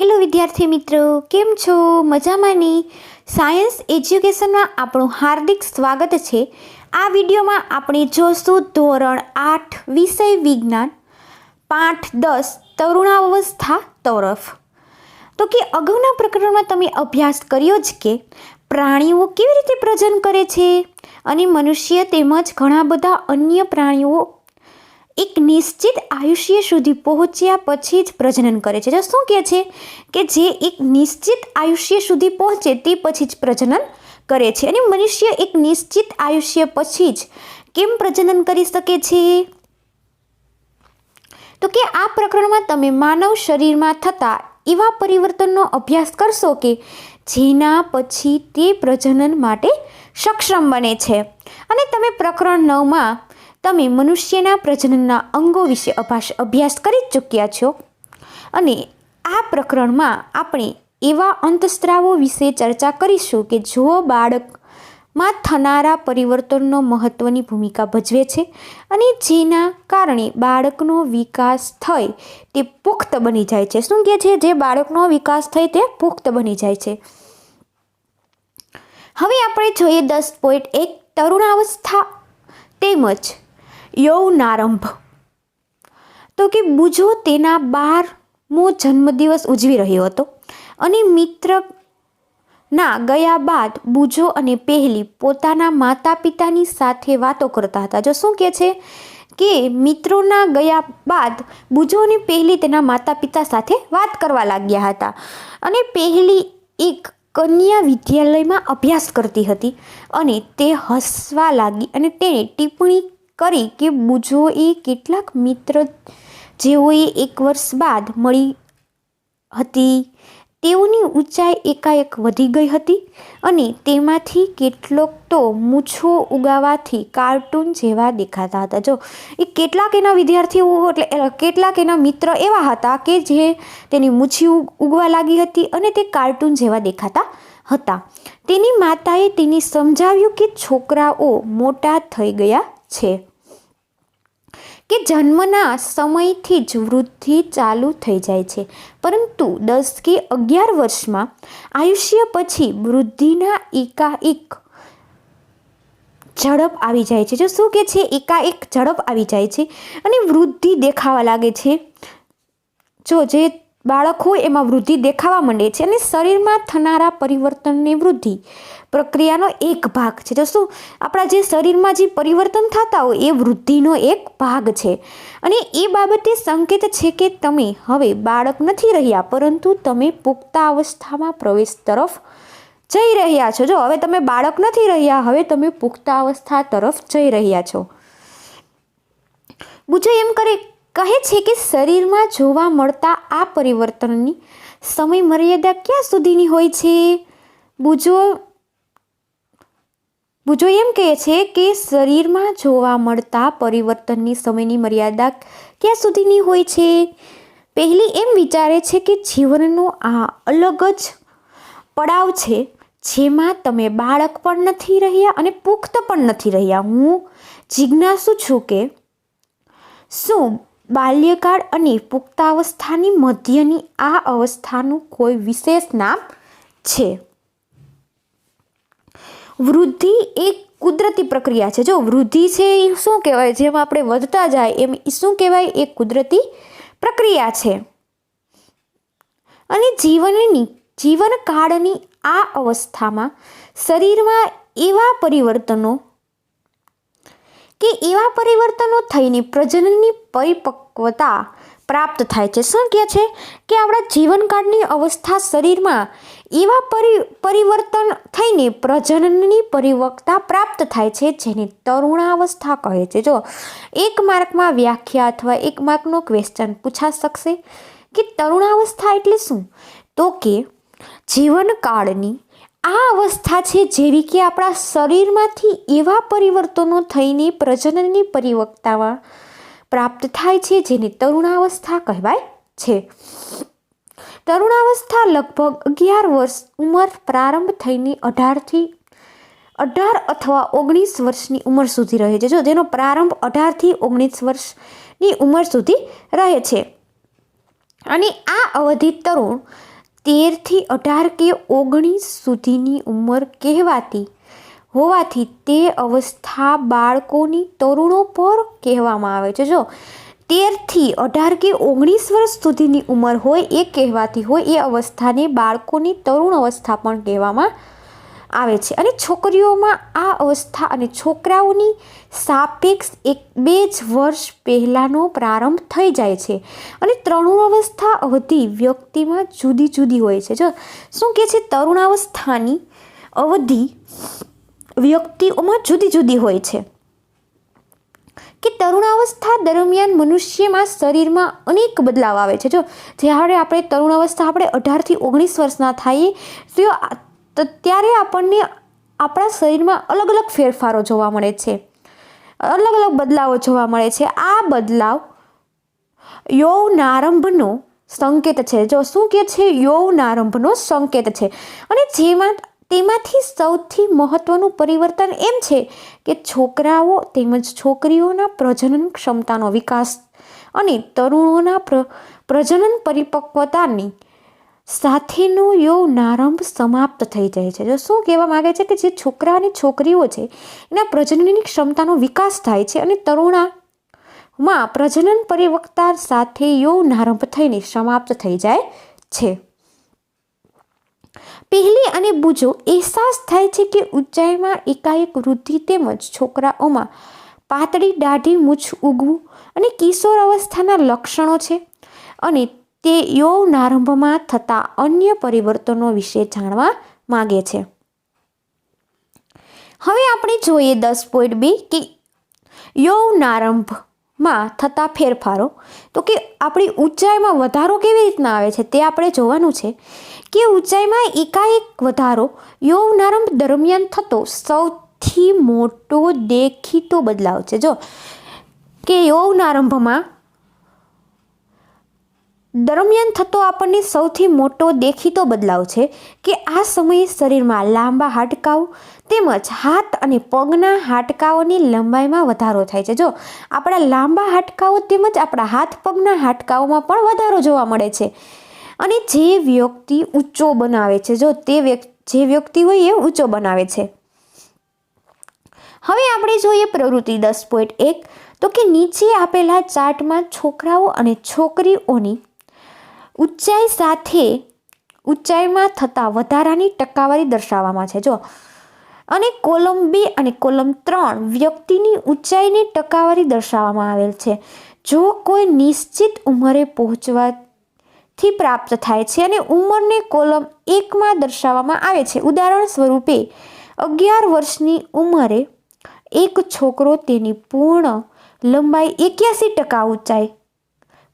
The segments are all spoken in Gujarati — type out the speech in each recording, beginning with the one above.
હેલો વિદ્યાર્થી મિત્રો, કેમ છો? મજામાંની? સાયન્સ એજ્યુકેશનમાં આપણું હાર્દિક સ્વાગત છે. આ વિડીયોમાં આપણે જોશું ધોરણ 8 વિષય વિજ્ઞાન પાઠ 10 તરુણાવસ્થા તરફ. તો કે અગાઉના પ્રકરણમાં તમે અભ્યાસ કર્યો જ કે પ્રાણીઓ કેવી રીતે પ્રજનન કરે છે અને મનુષ્ય તેમજ ઘણા બધા અન્ય પ્રાણીઓ એક નિશ્ચિત આયુષ્ય સુધી પહોંચ્યા પછી જ પ્રજનન કરે છે. જો શું કહે છે કે જે એક નિશ્ચિત આયુષ્ય સુધી પહોંચે તે પછી જ પ્રજનન કરે છે, અને મનુષ્ય એક નિશ્ચિત આયુષ્ય પછી જ કેમ પ્રજનન કરી શકે છે? તો કે આ પ્રકરણમાં તમે માનવ શરીરમાં થતા એવા પરિવર્તનનો અભ્યાસ કરશો કે જેના પછી તે પ્રજનન માટે સક્ષમ બને છે. અને તમે પ્રકરણ 9માં તમે મનુષ્યના પ્રજનનના અંગો વિશે અભ્યાસ કરી ચૂક્યા છો, અને આ પ્રકરણમાં આપણે એવા અંતસ્ત્રાવો વિશે ચર્ચા કરીશું કે જો બાળકમાં થનારા પરિવર્તનનો મહત્ત્વની ભૂમિકા ભજવે છે અને જેના કારણે બાળકનો વિકાસ થઈ તે પુખ્ત બની જાય છે. શું કહે છે? જે બાળકનો વિકાસ થઈ તે પુખ્ત બની જાય છે. હવે આપણે જોઈએ 10.1 તરુણાવસ્થા તેમજ યૌવનારંભ. તો કે બુજો તેના 12મો જન્મદિવસ ઉજવી રહ્યો હતો, અને મિત્રના ગયા બાદ બુજો અને પહેલી પોતાના માતા પિતાની સાથે વાતો કરતા હતા. જો શું કહે છે કે મિત્રોના ગયા બાદ બુજો અને પહેલી તેના માતા પિતા સાથે વાત કરવા લાગ્યા હતા, અને પહેલી એક કન્યા વિદ્યાલયમાં અભ્યાસ કરતી હતી, અને તે હસવા લાગી અને તેણે ટિપ્પણી કરી કે બુજોએ કેટલાક મિત્ર જેઓએ 1 વર્ષ બાદ મળી હતી તેઓની ઊંચાઈ એકાએક વધી ગઈ હતી, અને તેમાંથી કેટલોક તો મૂછો ઉગાવવાથી કાર્ટૂન જેવા દેખાતા હતા. જો એ કેટલાક એના વિદ્યાર્થીઓ એટલે કેટલાક એના મિત્ર એવા હતા કે જે તેની મૂછી ઉગવા લાગી હતી અને તે કાર્ટૂન જેવા દેખાતા હતા. તેની માતાએ તેને સમજાવ્યું કે છોકરાઓ મોટા થઈ ગયા છે, કે જન્મના સમયથી જ વૃદ્ધિ ચાલુ થઈ જાય છે, પરંતુ 10 કે 11 વર્ષમાં આયુષ્ય પછી વૃદ્ધિના એકાએક ઝડપ આવી જાય છે. જો શું કે છે? એકાએક ઝડપ આવી જાય છે અને વૃદ્ધિ દેખાવા લાગે છે. જો જે બાળક હોય એમાં વૃદ્ધિ દેખાવા માંડે છે, અને શરીરમાં થનારા પરિવર્તનની વૃદ્ધિ પ્રક્રિયાનો એક ભાગ છે. તો શું આપણા જે શરીરમાં જે પરિવર્તન થતા હોય એ વૃદ્ધિનો એક ભાગ છે, અને એ બાબતે સંકેત છે કે તમે હવે બાળક નથી રહ્યા, પરંતુ તમે પુખ્તાવસ્થામાં પ્રવેશ તરફ જઈ રહ્યા છો. જો હવે તમે બાળક નથી રહ્યા, હવે તમે પુખ્તાવસ્થા તરફ જઈ રહ્યા છો. બુજો એમ કહે છે કે શરીરમાં જોવા મળતા આ પરિવર્તનની સમય મર્યાદા ક્યાં સુધીની હોય છે? બુજો એમ કહે છે કે શરીરમાં જોવા મળતા પરિવર્તનની સમયની મર્યાદા ક્યાં સુધીની હોય છે? પહેલી એમ વિચારે છે કે જીવનનો આ અલગ જ પડાવ છે જેમાં તમે બાળક પણ નથી રહ્યા અને પુખ્ત પણ નથી રહ્યા. હું જિજ્ઞાસુ છું કે શું બાલ્યકાળ અને પુખ્તાવસ્થાની મધ્યની આ અવસ્થાનું કોઈ વિશેષ નામ છે? વૃદ્ધિ એક કુદરતી પ્રક્રિયા છે. જો વૃદ્ધિ છે એ શું કહેવાય? જેમ આપણે વધતા જાય એમ એ શું કહેવાય? એક કુદરતી પ્રક્રિયા છે, અને જીવનકાળની આ અવસ્થામાં શરીરમાં એવા પરિવર્તનો થઈને પ્રજનનની પરિપક્વતા પ્રાપ્ત થાય છે. શું કહે છે કે આપણા જીવનકાળની અવસ્થા શરીરમાં એવા પરિવર્તન થઈને પ્રજનનની પરિપક્વતા પ્રાપ્ત થાય છે જેને તરુણાવસ્થા કહે છે. જો 1 માર્કમાં વ્યાખ્યા અથવા 1 માર્કનો ક્વેશ્ચન પૂછા શકશે કે તરુણાવસ્થા એટલે શું? તો કે જીવનકાળની આ અવસ્થા છે જેવી કે આપણા શરીરમાંથી એવા પરિવર્તનો થઈને પ્રજનનની પરિપક્વતા પ્રાપ્ત થાય છે જેને તરુણાવસ્થા કહેવાય છે. તરુણાવસ્થા લગભગ 11 વર્ષ ઉંમર પ્રારંભ થઈને 18 અથવા 19 વર્ષની ઉંમર સુધી રહે છે. જો જેનો પ્રારંભ 18 થી 19 વર્ષની ઉંમર સુધી રહે છે, અને આ અવધિ તરુણ 13 થી 18 કે 19 સુધીની ઉંમર કહેવાતી હોવાથી તે અવસ્થા બાળકોની તરુણો પર કહેવામાં આવે છે. જો 13થી 18 કે 19 વર્ષ સુધીની ઉંમર હોય એ કહેવાતી હોય એ અવસ્થાને બાળકોની તરુણ અવસ્થા પણ કહેવામાં આવે છે. અને છોકરીઓમાં આ અવસ્થા અને છોકરાઓની સાપેક્ષ 2 જ વર્ષ પહેલાંનો પ્રારંભ થઈ જાય છે. અને તરુણાવસ્થા અવધિ વ્યક્તિમાં જુદી જુદી હોય છે. જો શું કહે છે, તરુણાવસ્થાની અવધિ વ્યક્તિઓમાં જુદી જુદી હોય છે કે તરુણાવસ્થા દરમિયાન મનુષ્યમાં શરીરમાં અનેક બદલાવ આવે છે. જો જ્યારે આપણે તરુણાવસ્થા આપણે 18થી 19 વર્ષના થઈએ તો ત્યારે આપણને આપણા શરીરમાં અલગ અલગ ફેરફારો જોવા મળે છે, અલગ અલગ બદલાવો જોવા મળે છે. આ બદલાવ યૌવનારંભનો સંકેત છે. જો શું કહે છે, યૌવનારંભનો સંકેત છે. અને તેમાંથી સૌથી મહત્વનું પરિવર્તન એમ છે કે છોકરાઓ તેમજ છોકરીઓના પ્રજનન ક્ષમતાનો વિકાસ અને તરુણોના પ્રજનન પરિપક્વતાની સાથેનો યૌવનારંભ સમાપ્ત થઈ જાય છે. જો શું કહેવા માંગે છે કે જે છોકરા અને છોકરીઓ છે એના પ્રજનનની ક્ષમતાનો વિકાસ થાય છે અને તરુણામાં પ્રજનન પરિપક્વતા સાથે યૌવનારંભ થઈને સમાપ્ત થઈ જાય છે. પહેલી અને બુજો અહેસાસ થાય છે કે ઊંચાઈમાં એકાએક વૃદ્ધિ તેમજ છોકરાઓમાં પાતળી દાઢી મૂછ ઉગવું અને કિશોર અવસ્થાના લક્ષણો છે. અને તે યૌવનારંભમાં થતા અન્ય પરિવર્તનો વિશે જાણવા માગે છે. હવે આપણે જોઈએ 10.2 કે યૌવનારંભમાં થતા ફેરફારો. તો કે આપણી ઊંચાઈમાં વધારો કેવી રીતના આવે છે તે આપણે જોવાનું છે કે ઊંચાઈમાં એકાએક વધારો યૌવનારંભ દરમિયાન થતો સૌથી મોટો દેખીતો બદલાવ છે. જો કે યૌવનારંભમાં દરમિયાન થતો આપણને સૌથી મોટો દેખીતો બદલાવ છે કે આ સમયે શરીરમાં લાંબા હાડકાઓ તેમજ હાથ અને પગના હાડકાઓની લંબાઈમાં વધારો થાય છે. જો આપણા લાંબા હાડકાઓ તેમજ આપણા હાથ પગના હાડકાઓમાં પણ વધારો જોવા મળે છે. અને જે વ્યક્તિ ઊંચો બનાવે છે, જો જે વ્યક્તિ હોય એ ઊંચો બનાવે છે. હવે આપણે જોઈએ પ્રવૃત્તિ 10.1. તો કે નીચે આપેલા ચાર્ટમાં છોકરાઓ અને છોકરીઓની ઊંચાઈ સાથે ઊંચાઈમાં થતા વધારાની ટકાવારી દર્શાવવામાં છે. જો અને કોલમ 2 અને કોલમ 3 વ્યક્તિની ઊંચાઈની ટકાવારી દર્શાવવામાં આવેલ છે. જો કોઈ નિશ્ચિત ઉંમરે પહોંચવાથી પ્રાપ્ત થાય છે અને ઉંમરને કોલમ 1માં દર્શાવવામાં આવે છે. ઉદાહરણ સ્વરૂપે 11 વર્ષની ઉંમરે એક છોકરો તેની પૂર્ણ લંબાઈ 81% ઊંચાઈ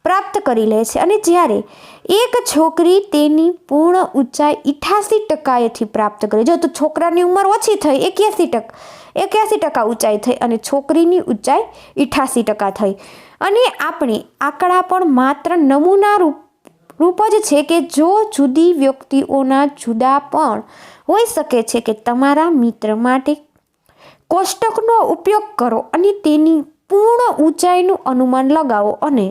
પ્રાપ્ત કરી લે છે અને જ્યારે એક છોકરી તેની પૂર્ણ ઊંચાઈ 88%થી પ્રાપ્ત કરે. જો તો છોકરાની ઉંમર ઓછી થઈ 81% ઊંચાઈ થઈ અને છોકરીની ઊંચાઈ 88% થઈ. અને આપણે આંકડા પણ માત્ર નમૂના રૂપ જ છે કે જો જુદી વ્યક્તિઓના જુદા પણ હોઈ શકે છે કે તમારા મિત્ર માટે કોષ્ટકનો ઉપયોગ કરો અને તેની પૂર્ણ ઊંચાઈનું અનુમાન લગાવો અને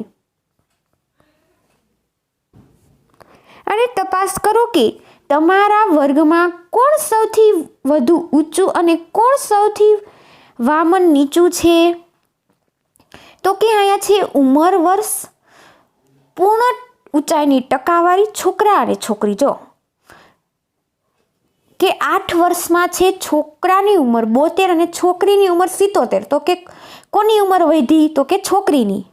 તપાસ કરો કે તમારા વર્ગમાં કોણ સૌથી વધુ ઊંચું અને કોણ સૌથી વામન નીચું છે. તો કે અહીંયા છે ઉંમર, વર્ષ, પૂર્ણ ઊંચાઈની ટકાવારી છોકરા અને છોકરી. જો કે 8 વર્ષમાં છે છોકરાની ઉંમર 72 અને છોકરીની ઉંમર 77. તો કે કોની ઉંમર વધી? તો કે છોકરીની.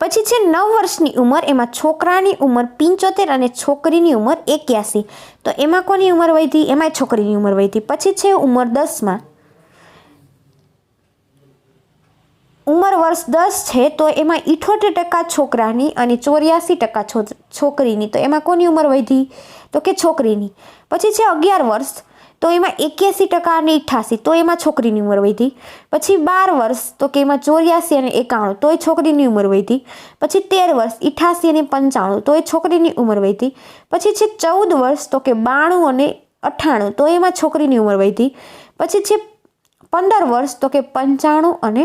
પછી છે 9 વર્ષની ઉંમર, એમાં છોકરાની ઉંમર 75 અને છોકરીની ઉંમર 81. તો એમાં કોની ઉંમર વધી? એમાં છોકરીની ઉંમર વધી. પછી છે ઉંમર 10માં, ઉંમર વર્ષ 10 છે તો એમાં 78% છોકરાની અને 84% છોકરીની. તો એમાં કોની ઉંમર વધી? તો કે છોકરીની. પછી છે 11 વર્ષ, તો એમાં 81% અને 88, તો એમાં છોકરીની ઉંમર વધી. પછી 12 વર્ષ, તો કે એમાં 84 અને 91, તો એ છોકરીની ઉંમર વધી. પછી 13 વર્ષ 88 અને 95, તો એ છોકરીની ઉંમર વધી. પછી છે 14 વર્ષ, તો કે 92 અને 98, તો એમાં છોકરીની ઉંમર વધી. પછી છે 15 વર્ષ, તો કે 95 અને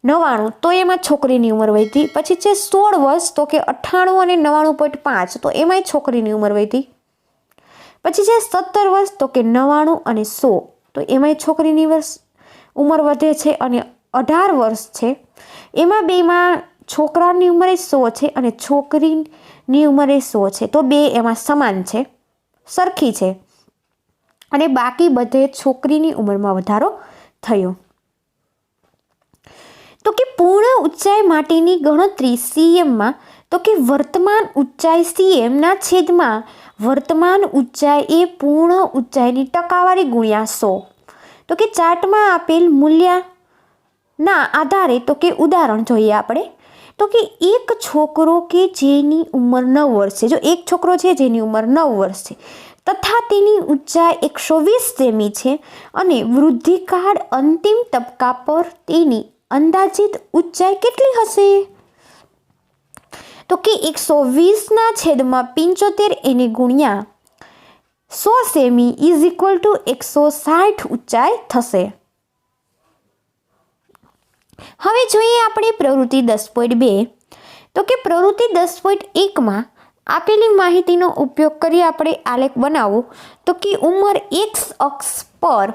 99 તો એમાં છોકરીની ઉંમર વધી. પછી છે 16 વર્ષ તો કે 98 અને 99.5 તો એમાંય છોકરીની ઉંમર વધી. પછી છે 17 વર્ષ તો કે 99 અને 100 તો એમાંય છોકરીની ઉંમર વધે છે. અને 18 વર્ષ છે એમાં બેમાં છોકરાની ઉંમરે 100 છે અને છોકરીની ઉંમરે 100 છે તો બે એમાં સમાન છે, સરખી છે. અને બાકી બધે છોકરીની ઉંમરમાં વધારો થયો. તો કે પૂર્ણ ઊંચાઈ માટેની ગણતરી સીએમમાં તો કે વર્તમાન ઊંચાઈ સીએમના છેદમાં વર્તમાન ઊંચાઈ એ પૂર્ણ ઊંચાઈની ટકાવારી ગુણ્યા 100. તો કે ચાર્ટમાં આપેલ મૂલ્યના આધારે તો કે ઉદાહરણ જોઈએ આપણે. તો કે એક છોકરો કે જેની ઉંમર 9 વર્ષ છે, જો એક છોકરો છે જેની ઉંમર 9 વર્ષ છે તથા તેની ઊંચાઈ 120 સેમી છે અને વૃદ્ધિકાળ અંતિમ તબક્કા પર તેની અંદાજિત ઊંચાઈ કેટલી હશે? તો કે 120 ના છેદમાં 75 એને ગુણ્યા 100 સેમી ઇઝ ઇક્વલ ટુ 160 ઊંચાઈ થશે. હવે જોઈએ આપણે પ્રવૃત્તિ 10.2. તો કે પ્રવૃત્તિ 10.1માં આપેલી માહિતીનો ઉપયોગ કરી આપણે આલેખ બનાવો. તો કે ઉંમર x અક્ષ પર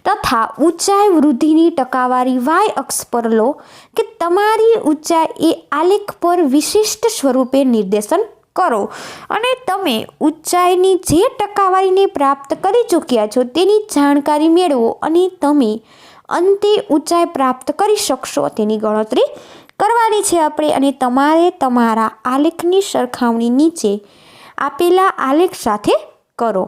તથા ઊંચાઈ વૃદ્ધિની ટકાવારી y અક્ષ પર લો કે તમારી ઊંચાઈ એ આલેખ પર વિશિષ્ટ સ્વરૂપે નિર્દેશન કરો અને તમે ઊંચાઈની જે ટકાવારીને પ્રાપ્ત કરી ચૂક્યા છો તેની જાણકારી મેળવો અને તમે અંતે ઊંચાઈ પ્રાપ્ત કરી શકશો તેની ગણતરી કરવાની છે આપણે. અને તમારે તમારા આલેખની સરખામણી નીચે આપેલા આલેખ સાથે કરો.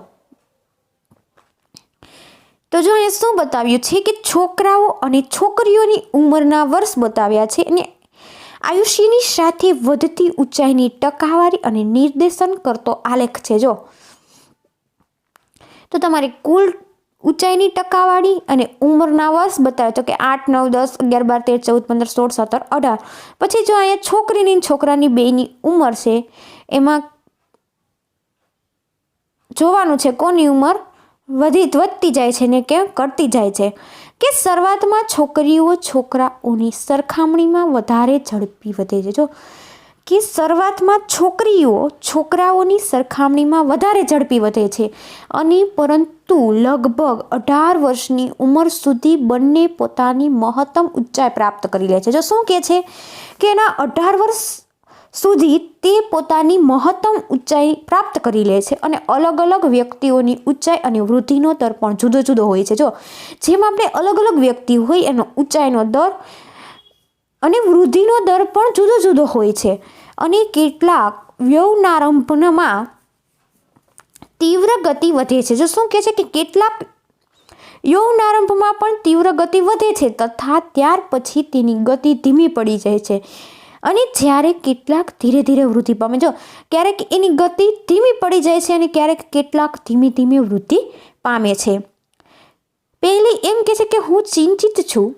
તો જો અહીંયા શું બતાવ્યું છે કે છોકરાઓ અને છોકરીઓની ઉંમરના વર્ષ બતાવ્યા છે અને આયુષ્યની સાથે વધતી ઊંચાઈની ટકાવારી અને નિર્દેશન કરતો આલેખ છે. જો તો તમારે કુલ ઊંચાઈની ટકાવારી અને ઉંમરના વર્ષ બતાવે તો કે 8, 9, 10, 11, 12, 13, 14, 15, 16, 17, 18. પછી જો અહીંયા છોકરીની છોકરાની બેની ઉંમર છે એમાં જોવાનું છે કોની ઉંમર વધતી જાય છે ને કેમ ઘટતી જાય છે. કે શરૂઆતમાં છોકરીઓ છોકરાઓની સરખામણીમાં વધારે ઝડપી વધે છે. જો કે શરૂઆતમાં છોકરીઓ છોકરાઓની સરખામણીમાં વધારે ઝડપી વધે છે અને પરંતુ લગભગ 18 વર્ષની ઉંમર સુધી બંને પોતાની મહત્તમ ઊંચાઈ પ્રાપ્ત કરી લે છે. જો શું કહે છે કે એના 18 વર્ષ સુધી તે પોતાની મહત્તમ ઊંચાઈ પ્રાપ્ત કરી લે છે અને અલગ અલગ વ્યક્તિઓની ઊંચાઈ અને વૃદ્ધિનો દર પણ જુદો જુદો હોય છે. જો જેમ આપણે અલગ અલગ વ્યક્તિ હોય એનો ઊંચાઈનો દર અને વૃદ્ધિનો દર પણ જુદો જુદો હોય છે. અને કેટલાક યૌવનારંભમાં તીવ્ર ગતિ વધે છે. જો શું કહે છે કે કેટલાક યૌવનારંભમાં પણ તીવ્ર ગતિ વધે છે તથા ત્યાર પછી તેની ગતિ ધીમી પડી જાય છે અને જ્યારે કેટલાક ધીરે ધીરે વૃદ્ધિ પામે. જો ક્યારેક એની ગતિ ધીમી પડી જાય છે અને ક્યારેક કેટલાક ધીમે ધીમે વૃદ્ધિ પામે છે. પહેલી એમ કહે છે કે હું ચિંતિત છું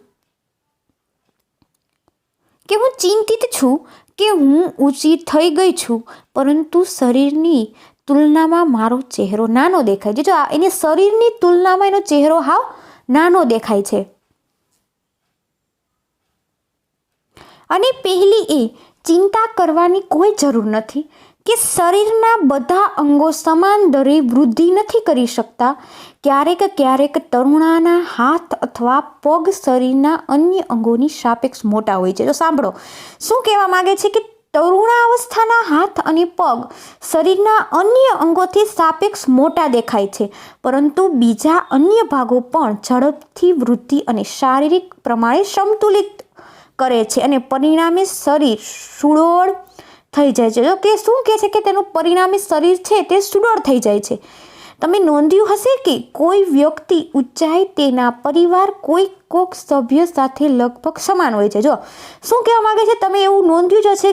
કે હું ઊંચી થઈ ગઈ છું પરંતુ શરીરની તુલનામાં મારો ચહેરો નાનો દેખાય છે. જો એની શરીરની તુલનામાં એનો ચહેરો હાવ નાનો દેખાય છે. અને પહેલી એ ચિંતા કરવાની કોઈ જરૂર નથી કે શરીરના બધા અંગો સમાન દરે વૃદ્ધિ નથી કરી શકતા. ક્યારેક તરુણાના હાથ અથવા પગ શરીરના અન્ય અંગોની સાપેક્ષ મોટા હોય છે. જો સાંભળો શું કહેવા માંગે છે કે તરુણાવસ્થાના હાથ અને પગ શરીરના અન્ય અંગોથી સાપેક્ષ મોટા દેખાય છે પરંતુ બીજા અન્ય ભાગો પણ ઝડપથી વૃદ્ધિ અને શારીરિક પ્રમાણે સમતુલિત કરે છે અને પરિણામે શરીર સુડોળ થઈ જાય છે. જો કે શું કહે છે કે તેનું પરિણામી શરીર છે તે સુડોળ થઈ જાય છે. તમે નોંધ્યું હશે કે કોઈ વ્યક્તિ ઊંચાઈ તેના પરિવાર કોઈક સભ્ય સાથે લગભગ સમાન હોય છે. જો શું કહેવા માંગે છે તમે એવું નોંધ્યું જ હશે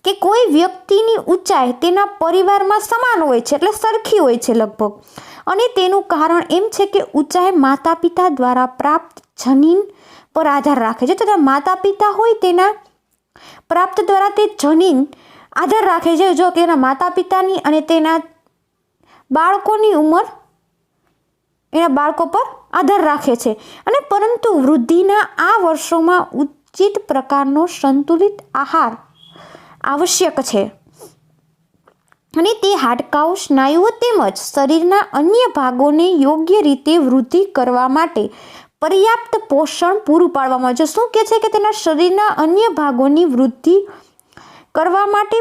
કે કોઈ વ્યક્તિની ઊંચાઈ તેના પરિવારમાં સમાન હોય છે એટલે સરખી હોય છે લગભગ. અને તેનું કારણ એમ છે કે ઊંચાઈ માતા પિતા દ્વારા પ્રાપ્ત જનીન પર આધાર રાખે છે. તો માતા પિતા હોય તેના પ્રાપ્ત દ્વારા તે જનીન આધાર રાખે છે. જો તેના માતા પિતાની અને તેના બાળકોની ઉંમર એના બાળકો પર આધાર રાખે છે અને પરંતુ વૃદ્ધિના આ વર્ષોમાં ઉચિત પ્રકારનો સંતુલિત આહાર આવશ્યક છે અને તે હાડકાઓ, સ્નાયુઓ તેમજ શરીરના અન્ય ભાગોને યોગ્ય રીતે વૃદ્ધિ કરવા માટે પર્યાપ્ત પોષણ પૂરું પાડવામાં આવે છે. શું કહે છે કે તેના શરીરના અન્ય ભાગોની વૃદ્ધિ કરવા માટે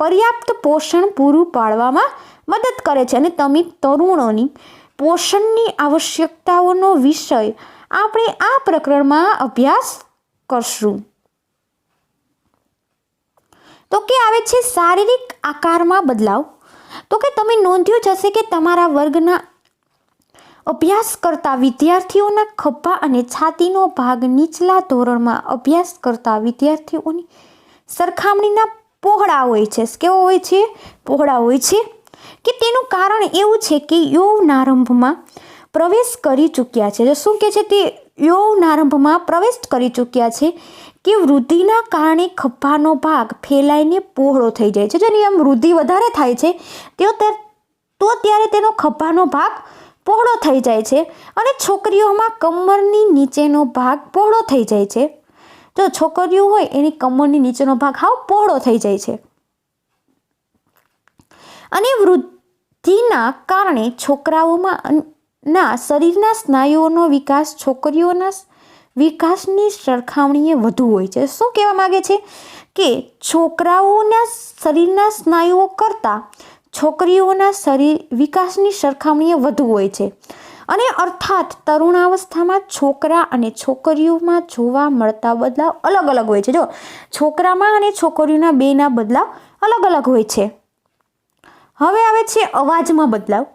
પર્યાપ્ત પોષણ પૂરું પાડવામાં મદદ કરે છે. અને તમે તરુણોની પોષણની આવશ્યકતાઓનો વિષય આપણે આ પ્રકરણમાં અભ્યાસ કરશું. તો કે આવે છે શારીરિક આકારમાં બદલાવ. તો કે તમે નોંધ્યું જ હશે કે તમારા વર્ગના અભ્યાસ કરતા વિદ્યાર્થીઓના ખભા અને છાતીનો ભાગ નીચલા ધોરણમાં અભ્યાસ કરતા વિદ્યાર્થીઓની સરખામણીના પહોળા હોય છે. કેવો હોય છે? પહોળા હોય છે. કે તેનું કારણ એવું છે કે યૌવનારંભમાં પ્રવેશ કરી ચૂક્યા છે. શું કહે છે? તે યૌવનારંભમાં પ્રવેશ કરી ચૂક્યા છે કે વૃદ્ધિના કારણે ખભાનો ભાગ ફેલાઈને પહોળો થઈ જાય છે. જેની આમ વૃદ્ધિ વધારે થાય છે તો ત્યારે તેનો ખભાનો ભાગ પહોળો થઈ જાય છે અને છોકરીઓમાં કમરની નીચેનો ભાગ પહોળો થઈ જાય છે. જો છોકરીઓ હોય એની કમરની નીચેનો ભાગ હાવ પહોળો થઈ જાય છે. અને વૃદ્ધિના કારણે છોકરાઓમાં શરીરના સ્નાયુઓનો વિકાસ છોકરીઓના વિકાસની સરખામણીએ વધુ હોય છે. શું કહેવા માગે છે કે છોકરાઓના શરીરના સ્નાયુઓ કરતાં છોકરીઓના શરીર વિકાસની સરખામણીએ વધુ હોય છે. અને અર્થાત તરુણાવસ્થામાં છોકરા અને છોકરીઓમાં જોવા મળતા બદલાવ અલગ અલગ હોય છે. જો છોકરામાં અને છોકરીઓના બેના બદલાવ અલગ અલગ હોય છે. હવે આવે છે અવાજમાં બદલાવ.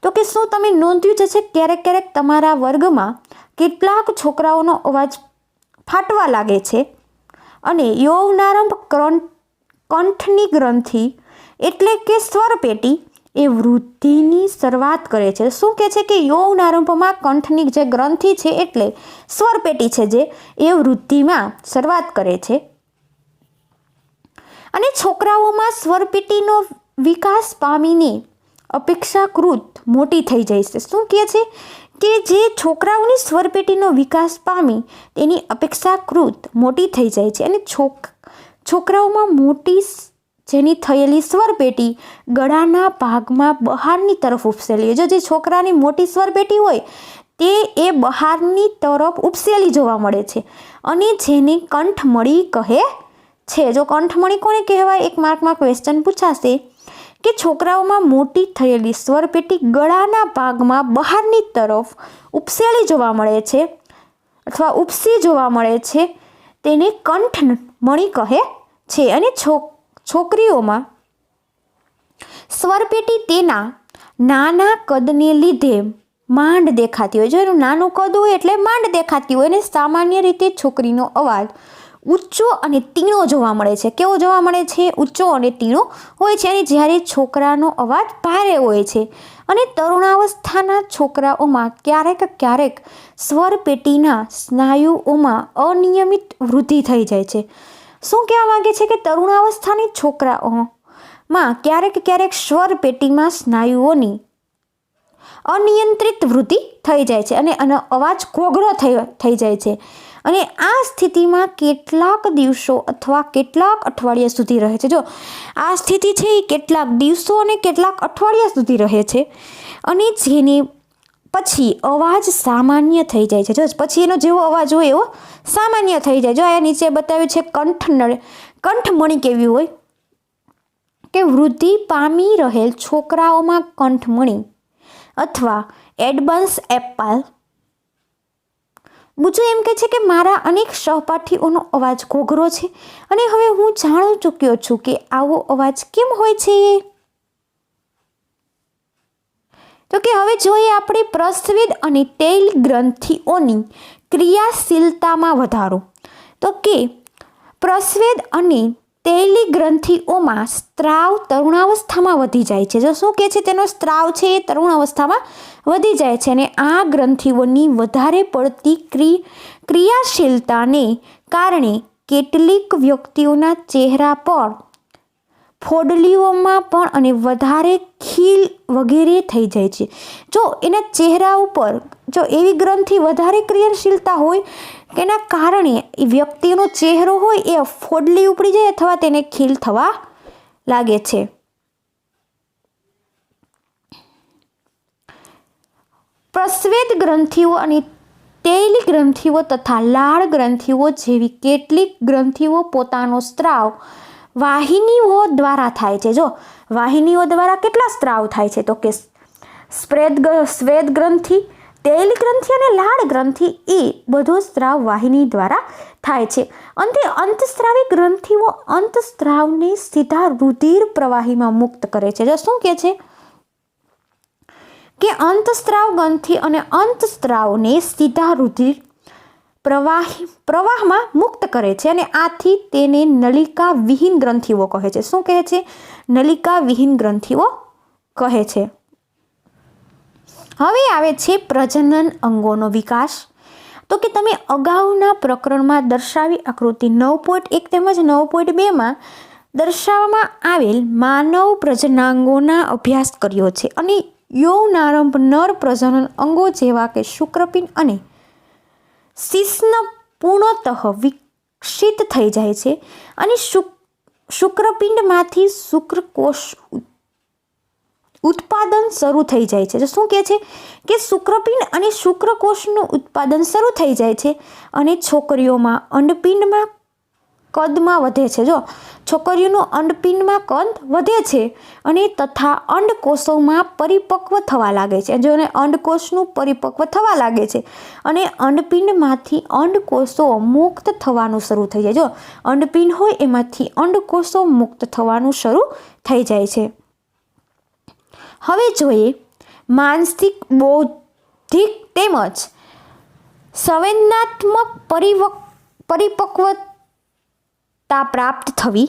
તો કે શું તમે નોંધ્યું જ છે ક્યારેક તમારા વર્ગમાં કેટલાક છોકરાઓનો અવાજ ફાટવા લાગે છે અને યૌવનારંભ કંઠની ગ્રંથિ એટલે કે સ્વરપેટી એ વૃદ્ધિની શરૂઆત કરે છે. શું કહે છે કે યૌવનારંભમાં કંઠની જે ગ્રંથિ છે એટલે સ્વરપેટી છે જે એ વૃદ્ધિમાં શરૂઆત કરે છે. અને છોકરાઓમાં સ્વરપેટીનો વિકાસ પામીને અપેક્ષાકૃત મોટી થઈ જાય છે. શું કહે છે કે જે છોકરાઓની સ્વરપેટીનો વિકાસ પામી તેની અપેક્ષાકૃત મોટી થઈ જાય છે. અને છોકરાઓમાં મોટી જેની થયેલી સ્વરપેટી ગળાના ભાગમાં બહારની તરફ ઉપસેલી. જો જે છોકરાની મોટી સ્વરપેટી હોય તે એ બહારની તરફ ઉપસેલી જોવા મળે છે અને જેને કંઠમણી કહે છે. જો કંઠમણી કોને કહેવાય? એક માર્કમાં ક્વેશ્ચન પૂછાશે કે છોકરાઓમાં મોટી થયેલી સ્વરપેટી ગળાના ભાગમાં બહારની તરફ ઉપસેલી જોવા મળે છે અથવા ઉપસી જોવા મળે છે તેને કંઠમણી કહે છે. અને છોકરીઓમાં સ્વરપેટી તેના નાના કદને લીધે માંડ દેખાતી હોય. જો એનું નાનું કદ હોય એટલે માંડ દેખાતી હોય. અને સામાન્ય રીતે છોકરીનો અવાજ ઊંચો અને તીણો જોવા મળે છે. કેવો જોવા મળે છે? ઊંચો અને તીણો હોય છે. અને જ્યારે છોકરાનો અવાજ ભારે હોય છે. અને તરુણાવસ્થાના છોકરાઓમાં ક્યારેક સ્વરપેટીના સ્નાયુઓમાં અનિયમિત વૃદ્ધિ થઈ જાય છે. શું કહેવા માગે છે કે તરુણાવસ્થાની છોકરાઓમાં ક્યારેક સ્વરપેટીમાં સ્નાયુઓની અનિયંત્રિત વૃદ્ધિ થઈ જાય છે અને અવાજ ઘોઘરો થઈ જાય છે. અને આ સ્થિતિમાં કેટલાક દિવસો અથવા કેટલાક અઠવાડિયા સુધી રહે છે. જો આ સ્થિતિ છે એ કેટલાક દિવસો અને કેટલાક અઠવાડિયા સુધી રહે છે અને જેને પછી અવાજ સામાન્ય થઈ જાય છે. જો પછી એનો જેવો અવાજ હોય એવો સામાન્ય થઈ જાય. જો આ નીચે બતાવ્યું છે કંઠમણી કેવી હોય કે વૃદ્ધિ પામી રહેલ છોકરાઓમાં કંઠમણી અથવા એડબન્સ એપલ બીજું એમ કહે છે કે મારા અનેક સહપાઠીઓનો અવાજ ઘોઘરો છે અને હવે હું જાણું ચૂક્યો છું કે આવો અવાજ કેમ હોય છે. તો કે હવે જોઈએ આપણે પ્રસ્વેદ અને તૈલ ગ્રંથિઓની ક્રિયાશીલતામાં વધારો. તો કે પ્રસ્વેદ અને તૈલી ગ્રંથિઓમાં સ્ત્રાવ તરુણાવસ્થામાં વધી જાય છે. જો શું કહે છે? તેનો સ્ત્રાવ છે એ તરુણાવસ્થામાં વધી જાય છે અને આ ગ્રંથિઓની વધારે પડતી ક્રિયાશીલતાને કારણે કેટલીક વ્યક્તિઓના ચહેરા પર ફોડલીઓમાં પણ અને વધારે ખીલ વગેરે થઈ જાય છે. જો એના ચહેરા ઉપર જો એવી ગ્રંથિ વધારે ક્રિયાશીલતા હોય કે એના કારણે એ વ્યક્તિનો ચહેરો હોય એ ફોડલી ઉપડી જાય અથવા તેને ખીલ થવા લાગે છે. પ્રસ્વેદ ગ્રંથિઓ અને તૈલી ગ્રંથિઓ તથા લાળ ગ્રંથિઓ જેવી કેટલીક ગ્રંથિઓ પોતાનો સ્ત્રાવ વાહિનીઓ દ્વારા થાય છે. જો વાહિનીઓ દ્વારા કેટલા સ્ત્રાવ થાય છે તો કે સ્વેદ ગ્રંથિ, તૈલી ગ્રંથિ અને લાળ ગ્રંથિ એ બધો સ્ત્રાવ વાહિની દ્વારા થાય છે. અંતે અંતસ્ત્રાવી ગ્રંથિઓ અંતસ્ત્રાવને સીધા રુધિર પ્રવાહીમાં મુક્ત કરે છે. જો શું કહે છે કે અંતસ્ત્રાવ ગ્રંથિ અને અંતસ્ત્રાવને સીધા રુધિર પ્રવાહમાં મુક્ત કરે છે અને આથી તેને નલિકા વિહીન ગ્રંથિઓ કહે છે. શું કહે છે? નલિકા વિહીન ગ્રંથિઓ કહે છે. હવે આવે છે પ્રજનન અંગોનો વિકાસ. તો કે તમે અગાઉના પ્રકરણમાં દર્શાવી આકૃતિ 9.1 તેમજ 9.2માં દર્શાવવામાં આવેલ માનવ પ્રજનનાંગોના અભ્યાસ કર્યો છે અને યૌનારંભ નર પ્રજનન અંગો જેવા કે શુક્રપિંડ અને શિશ્ન પૂર્ણતઃ વિકસિત થઈ જાય છે અને શુક્રપિંડમાંથી શુક્રકોષ ઉત્પાદન શરૂ થઈ જાય છે. શું કહે છે કે શુક્રપિંડ અને શુક્રકોષનું ઉત્પાદન શરૂ થઈ જાય છે અને છોકરીઓમાં અંડપિંડમાં કદમાં વધે છે. જો છોકરીઓનું અંડપિંડમાં કદ વધે છે અને તથા અંડકોષોમાં પરિપક્વ થવા લાગે છે. જો અંડકોષનું પરિપક્વ થવા લાગે છે અને અંડપિંડમાંથી અંડકોષો મુક્ત થવાનું શરૂ થઈ જાય. જો અંડપિંડ હોય એમાંથી અંડકોષો મુક્ત થવાનું શરૂ થઈ જાય છે. હવે જોઈએ માનસિક, બૌદ્ધિક તેમજ સંવેદનાત્મક પરિપક્વતા પ્રાપ્ત થવી.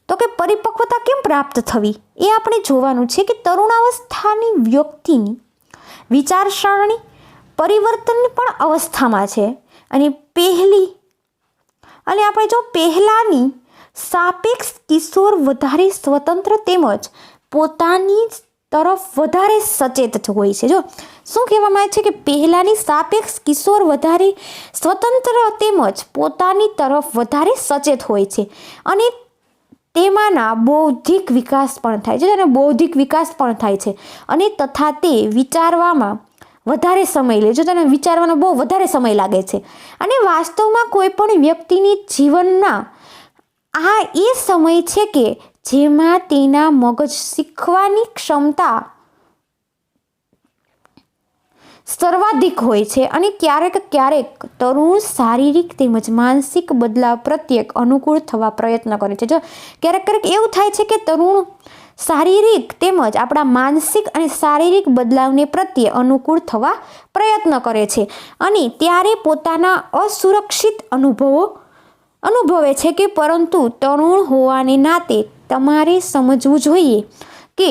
તો કે પરિપક્વતા કેમ પ્રાપ્ત થવી એ આપણે જોવાનું છે કે તરુણાવસ્થાની વ્યક્તિની વિચારસરણી પરિવર્તન પણ અવસ્થામાં છે અને આપણે જો પહેલાની સાપેક્ષ કિશોર વધારે સ્વતંત્ર તેમજ પોતાની તરફ વધારે સચેત હોય છે. જો શું કહેવામાં આવે છે કે પહેલાની સાપેક્ષ કિશોર વધારે સ્વતંત્ર તેમજ પોતાની તરફ વધારે સચેત હોય છે અને તેમાંના બૌદ્ધિક વિકાસ પણ થાય છે અને બૌદ્ધિક વિકાસ પણ થાય છે અને તથા તે વિચારવામાં વધારે સમય લે છે. તેને વિચારવાનો બહુ વધારે સમય લાગે છે અને વાસ્તવમાં કોઈ પણ વ્યક્તિની જીવનના આ એ સમય છે કે જેમાં તેના મગજ શીખવાની ક્ષમતા સર્વાધિક હોય છે અને ક્યારેક તરુણ શારીરિક તેમજ માનસિક બદલાવ પ્રત્યે અનુકૂળ થવા પ્રયત્ન કરે છે. જો ક્યારેક એવું થાય છે કે તરુણ શારીરિક તેમજ આપણા માનસિક અને શારીરિક બદલાવને પ્રત્યે અનુકૂળ થવા પ્રયત્ન કરે છે અને ત્યારે પોતાના અસુરક્ષિત અનુભવે છે કે પરંતુ તરુણ હોવાને નાતે તમારે સમજવું જોઈએ કે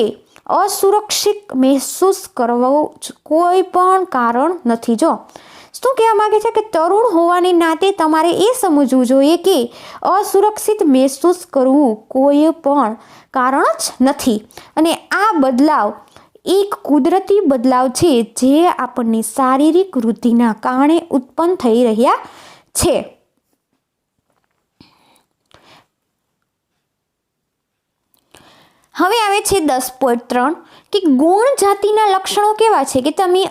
અસુરક્ષિત મહેસૂસ કરવું કોઈ પણ કારણ નથી. જો શું કહેવા માંગે છે કે તરુણ હોવાને નાતે તમારે એ સમજવું જોઈએ કે અસુરક્ષિત મહેસૂસ કરવું કોઈ પણ કારણ જ નથી અને આ બદલાવ એક કુદરતી બદલાવ છે જે આપણને શારીરિક વૃદ્ધિના કારણે ઉત્પન્ન થઈ રહ્યા છે. હવે આવે છે 10.3 કે ગુણ જાતિના લક્ષણો કેવા છે કે તમે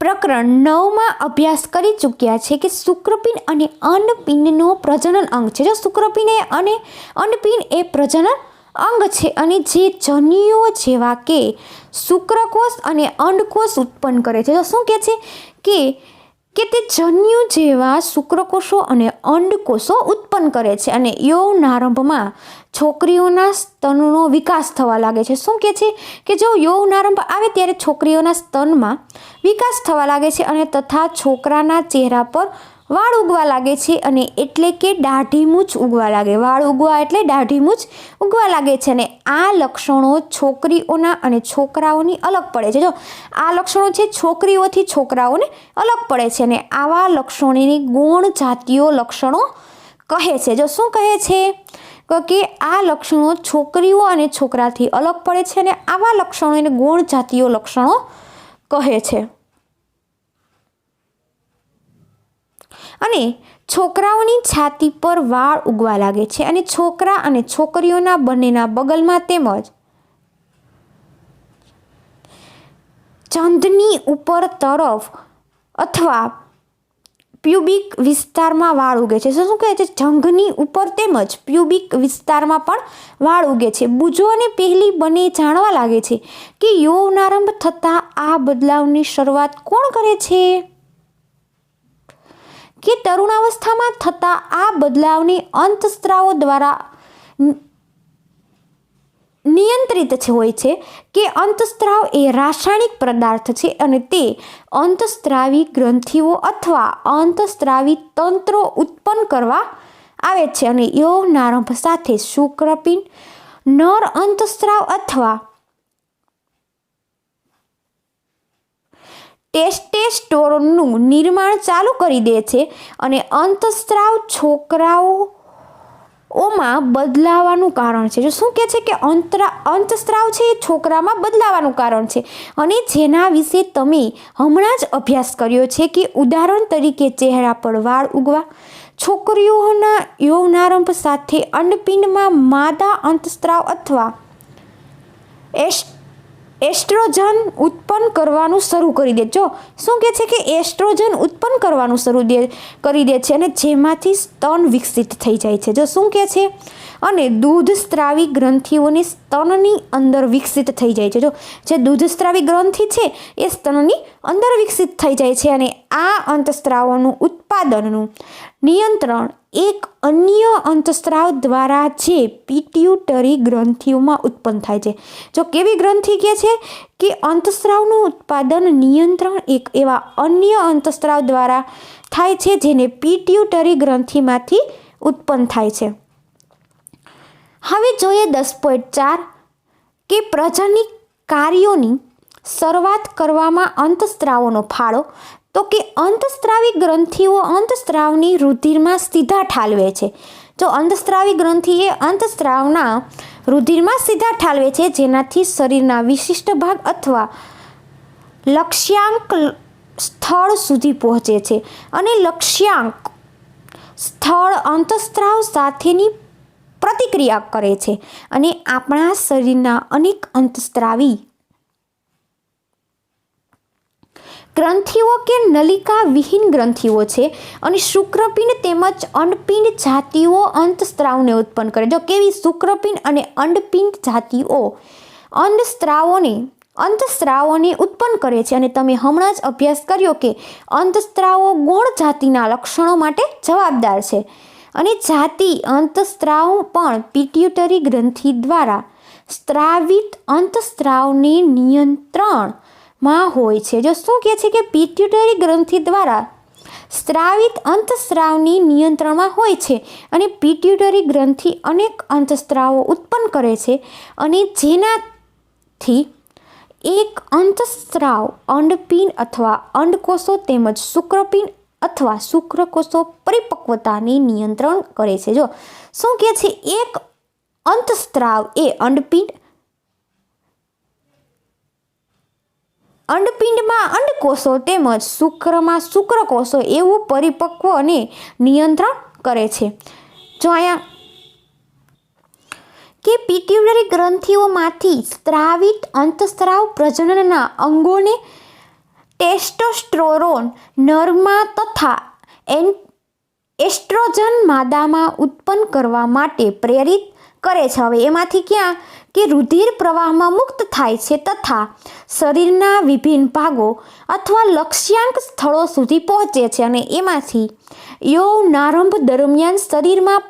પ્રકરણ 9માં અભ્યાસ કરી ચૂક્યા છે કે શુક્રપિંડ અને અંડપિંડનો પ્રજનન અંગ છે. જો શુક્રપિંડ અને અંડપિંડ એ પ્રજનન અંગ છે અને જે જન્યુઓ જેવા કે શુક્રકોષ અને અંડકોષ ઉત્પન્ન કરે છે. તો શું કહે છે કે તે જન્યુ જેવા શુક્રકોષો અને અંડકોષો ઉત્પન્ન કરે છે અને યૌનારંભમાં છોકરીઓના સ્તનનો વિકાસ થવા લાગે છે. શું કહે છે કે જો યૌનારંભ આવે ત્યારે છોકરીઓના સ્તનમાં વિકાસ થવા લાગે છે અને તથા છોકરાના ચહેરા પર વાળ ઉગવા લાગે છે અને એટલે કે દાઢી મૂછ ઉગવા લાગે. વાળ ઉગવા એટલે દાઢી મૂછ ઉગવા લાગે છે અને આ લક્ષણો છોકરીઓના અને છોકરાઓની અલગ પડે છે. જો આ લક્ષણો છે છોકરીઓથી છોકરાઓને અલગ પડે છે અને આવા લક્ષણોની ગૌણ જાતીય લક્ષણો કહે છે. જો શું કહે છે? કે આ લક્ષણો છોકરીઓ અને છોકરાથી અલગ પડે છે અને આવા લક્ષણો એને ગૌણ જાતીય લક્ષણો કહે છે. અને છોકરાઓની છાતી પર વાળ ઉગવા લાગે છે અને છોકરા અને છોકરીઓના બંનેના બગલમાં તેમજ ચંદની ઉપર તરફ અથવા પ્યુબિક વિસ્તારમાં વાળ ઉગે છે. શું કહે છે? જંઘની ઉપર તેમજ પ્યુબિક વિસ્તારમાં પણ વાળ ઉગે છે. બુજો અને પહેલી બંને જાણવા લાગે છે કે યૌવનારંભ થતાં આ બદલાવની શરૂઆત કોણ કરે છે? કે તરુણાવસ્થામાં થતા આ બદલાવની અંતસ્ત્રાવો દ્વારા નિયંત્રિત હોય છે. કે અંતસ્ત્રાવ એ રાસાયણિક પદાર્થ છે અને તે અંતસ્ત્રાવી ગ્રંથિઓ અથવા અંતસ્ત્રાવી તંત્રો ઉત્પન્ન કરવા આવે છે. અને યૌવનારંભ સાથે શુક્રપિંડ નર અંતસ્ત્રાવ અથવા ટેસ્ટેસ્ટોરોનનું નિર્માણ ચાલુ કરી દે છે અને અંતસ્ત્રાવ છોકરાઓમાં બદલાવાનું કારણ છે. જો શું કહે છે કે અંતસ્ત્રાવ છે એ છોકરામાં બદલાવાનું કારણ છે અને જેના વિશે તમે હમણાં જ અભ્યાસ કર્યો છે કે ઉદાહરણ તરીકે ચહેરા પર વાળ ઉગવા, છોકરીઓના યૌવનારંભ સાથે અંડપિંડમાં માદા અંતસ્ત્રાવ અથવા એસ્ટ્રોજન ઉત્પન્ન કરવાનું શરૂ કરી દે. જો શું કહે છે કે એસ્ટ્રોજન ઉત્પન્ન કરવાનું શરૂ કરી દે છે અને જેમાંથી સ્તન વિકસિત થઈ જાય છે. જો શું કહે છે? અને દૂધસ્ત્રાવી ગ્રંથિઓની સ્તનની અંદર વિકસિત થઈ જાય છે. જો જે દૂધસ્ત્રાવી ગ્રંથિ છે એ સ્તનની અંદર વિકસિત થઈ જાય છે અને આ અંતસ્ત્રાવોનું ઉત્પાદનનું નિયંત્રણ એક અન્ય અંતસ્ત્રાવ દ્વારા જે પિટ્યુટરી ગ્રંથિઓમાં ઉત્પન્ન થાય છે. જો કેવી ગ્રંથિ કહે છે કે અંતસ્ત્રાવનું ઉત્પાદન નિયંત્રણ એક એવા અન્ય અંતસ્ત્રાવ દ્વારા થાય છે જેને પિટ્યુટરી ગ્રંથિમાંથી ઉત્પન્ન થાય છે. હવે જોઈએ 10.4 કે પ્રજનન કાર્યોની શરૂઆત કરવામાં અંતસ્ત્રાવોનો ફાળો. તો કે અંતસ્ત્રાવી ગ્રંથિઓ અંતસ્ત્રાવની રુધિરમાં સીધા ઠાલવે છે. જો અંતસ્ત્રાવી ગ્રંથિ એ અંતસ્ત્રાવના રુધિરમાં સીધા ઠાલવે છે જેનાથી શરીરના વિશિષ્ટ ભાગ અથવા લક્ષ્યાંક સ્થળ સુધી પહોંચે છે અને લક્ષ્યાંક સ્થળ અંતસ્ત્રાવ સાથેની પ્રતિક્રિયા કરે છે અને આપણા શરીરના અનેક અંતસ્ત્રાવી ગ્રંથિઓ કે નલિકા વિહીન ગ્રંથિઓ છે અને શુક્રપિંડ તેમજ અંડપિંડ જાતિઓ અંતસ્ત્રાવને ઉત્પન્ન કરે. જો કેવી શુક્રપિંડ અને અંડપિંડ જાતિઓ અંતસ્ત્રાવોને ઉત્પન્ન કરે છે અને તમે હમણાં જ અભ્યાસ કર્યો કે અંતસ્ત્રાવો ગૌણ જાતિના લક્ષણો માટે જવાબદાર છે અને જાતિ અંતસ્ત્રાવ પણ પિટ્યુટરી ગ્રંથિ દ્વારા સ્ત્રાવિત અંતસ્ત્રાવને નિયંત્રણમાં હોય છે. જો શું કહે છે કે પિટ્યુટરી ગ્રંથિ દ્વારા સ્ત્રાવિત અંતસ્ત્રાવની નિયંત્રણમાં હોય છે અને પિટ્યુટરી ગ્રંથિ અનેક અંતસ્ત્રાવો ઉત્પન્ન કરે છે અને જેનાથી એક અંતસ્ત્રાવ અંડપિંડ અથવા અંડકોષો તેમજ શુક્રપિંડ અથવા શુક્રકોષો પરિપક્વતાને નિયંત્રણ કરે છે. જો શું કહે છે? એક અંતસ્ત્રાવ એ અંડપિંડમાં અંડકોષો તેમજ શુક્રમાં શુક્રકોષો એવું પરિપક્વ અને નિયંત્રણ કરે છે. જો અહીંયા કે પિટ્યુટરી ગ્રંથિઓમાંથી સ્ત્રાવિત અંતસ્ત્રાવ પ્રજનનના અંગોને ટેસ્ટોસ્ટેરોન નરમાં તથા એસ્ટ્રોજન માદામાં ઉત્પન્ન કરવા માટે પ્રેરિત કરે છે. હવે એમાંથી ક્યાં કે રુધિર પ્રવાહમાં મુક્ત થાય છે તથા શરીરના વિભિન્ન ભાગો અથવા લક્ષ્યાંક સ્થળો સુધી પહોંચે છે અને એમાંથી યૌવનારંભ દરમિયાન શરીરમાં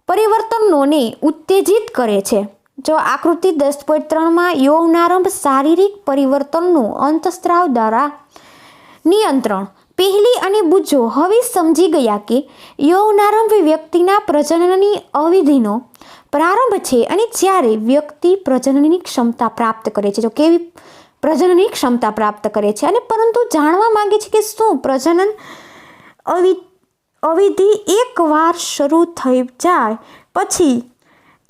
પરિવર્તનોને ઉત્તેજિત કરે છે. જો આકૃતિ 10.3માં યૌવનારંભ શારીરિક પરિવર્તનનું અંતસ્ત્રાવ દ્વારા નિયંત્રણ. પહેલી અને બુજો હવે સમજી ગયા કે યૌવનારંભ વ્યક્તિના પ્રજનનની અવધિનો પ્રારંભ છે અને જ્યારે વ્યક્તિ પ્રજનનની ક્ષમતા પ્રાપ્ત કરે છે. જો કેવી પ્રજનનની ક્ષમતા પ્રાપ્ત કરે છે અને પરંતુ જાણવા માંગે છે કે શું પ્રજનન અવધિ એકવાર શરૂ થઈ જાય પછી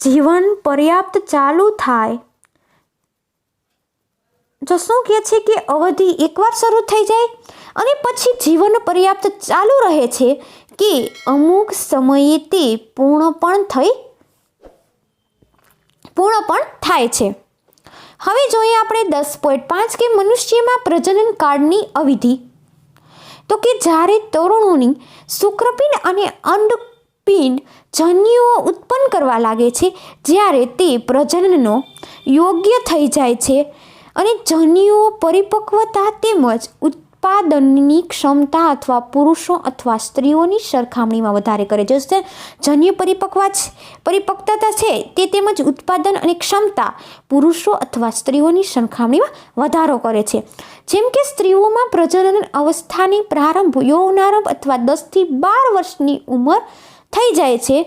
જીવન પર્યાપ્ત ચાલુ થાય. જો શું કહે છે કે અવધિ એકવાર શરૂ થઈ જાય અને પછી જીવન પર્યાપ્ત ચાલુ રહે છે કે અમુક સમયે તે પૂર્ણ પણ થાય છે. હવે જોઈએ આપણે 10.5 કે મનુષ્યમાં પ્રજનન કાળની અવધિ. તો કે જ્યારે તરુણોની શુક્રપિંડ અને અંડપિંડ જન્યુઓ ઉત્પન્ન કરવા લાગે છે, જ્યારે તે પ્રજનનનો યોગ્ય થઈ જાય છે અને જન્યુઓ પરિપક્વતા તેમજ ઉત્પાદનની ક્ષમતા અથવા પુરુષો અથવા સ્ત્રીઓની સરખામણીમાં વધારે કરે છે. જન્યુ પરિપક્વતા છે તે તેમજ ઉત્પાદન અને ક્ષમતા પુરુષો અથવા સ્ત્રીઓની સરખામણીમાં વધારો કરે છે. જેમ કે સ્ત્રીઓમાં પ્રજનન અવસ્થાની પ્રારંભ યૌનારંભ અથવા 10 થી 12 વર્ષની ઉંમર થઈ જાય છે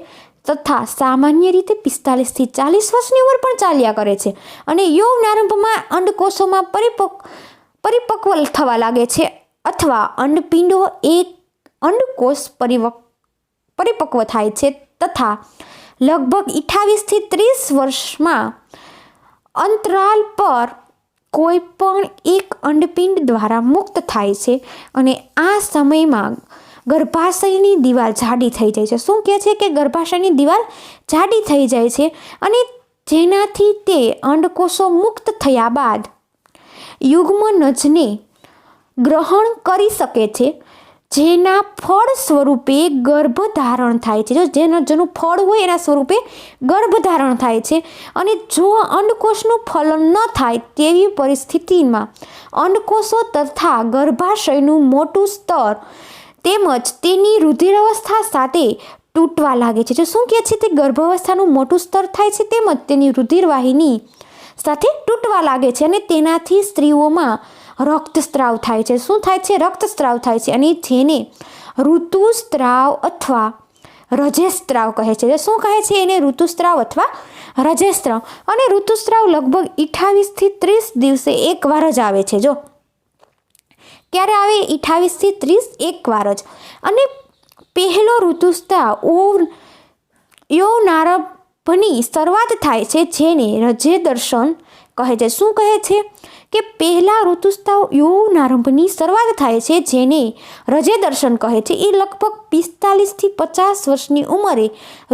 તથા સામાન્ય રીતે 45 થી 40 વર્ષની ઉંમર પણ ચાલ્યા કરે છે. અને યૌનારંભમાં અંડકોષોમાં પરિપક્વ થવા લાગે છે અથવા અંડપિંડો એક અંડકોષ પરિપક્વ થાય છે તથા લગભગ 28 થી 30 વર્ષમાં અંતરાલ પર કોઈ પણ એક અંડપિંડ દ્વારા મુક્ત થાય છે અને આ સમયમાં ગર્ભાશયની દિવાલ જાડી થઈ જાય છે. શું કહે છે કે ગર્ભાશયની દિવાલ જાડી થઈ જાય છે અને જેનાથી તે અંડકોષો મુક્ત થયા બાદ યુગ્મનજને ગ્રહણ કરી શકે છે, જેના ફળ સ્વરૂપે ગર્ભધારણ થાય છે. જેનું ફળ હોય એના સ્વરૂપે ગર્ભધારણ થાય છે. અને જો અંડકોષનું ફલન ન થાય તેવી પરિસ્થિતિમાં અંડકોષો તથા ગર્ભાશયનું મોટું સ્તર તેમજ તેની રુધિરાવસ્થા સાથે તૂટવા લાગે છે. જો શું કહે છે તે ગર્ભાવસ્થાનું મોટું સ્તર થાય છે તેમજ તેની રુધિરવાહિની સાથે તૂટવા લાગે છે અને તેનાથી સ્ત્રીઓમાં રક્તસ્રાવ થાય છે. શું થાય છે? રક્તસ્રાવ થાય છે અને જેને ઋતુસ્રાવ અથવા રજસ્રાવ કહે છે. શું કહે છે એને? ઋતુસ્રાવ અથવા રજસ્રાવ. અને ઋતુસ્રાવ લગભગ 28 થી 30 દિવસે એકવાર જ આવે છે. જો ક્યારે આવે? 28 થી 30 એકવાર જ. અને પહેલો ઋતુસ્રાવ યૌનારંભની શરૂઆત થાય છે જેને રજેદર્શન કહે છે. શું કહે છે કે પહેલા ઋતુસ્રાવ યૌનારંભની શરૂઆત થાય છે જેને રજેદર્શન કહે છે. એ લગભગ 45 થી 50 વર્ષની ઉંમરે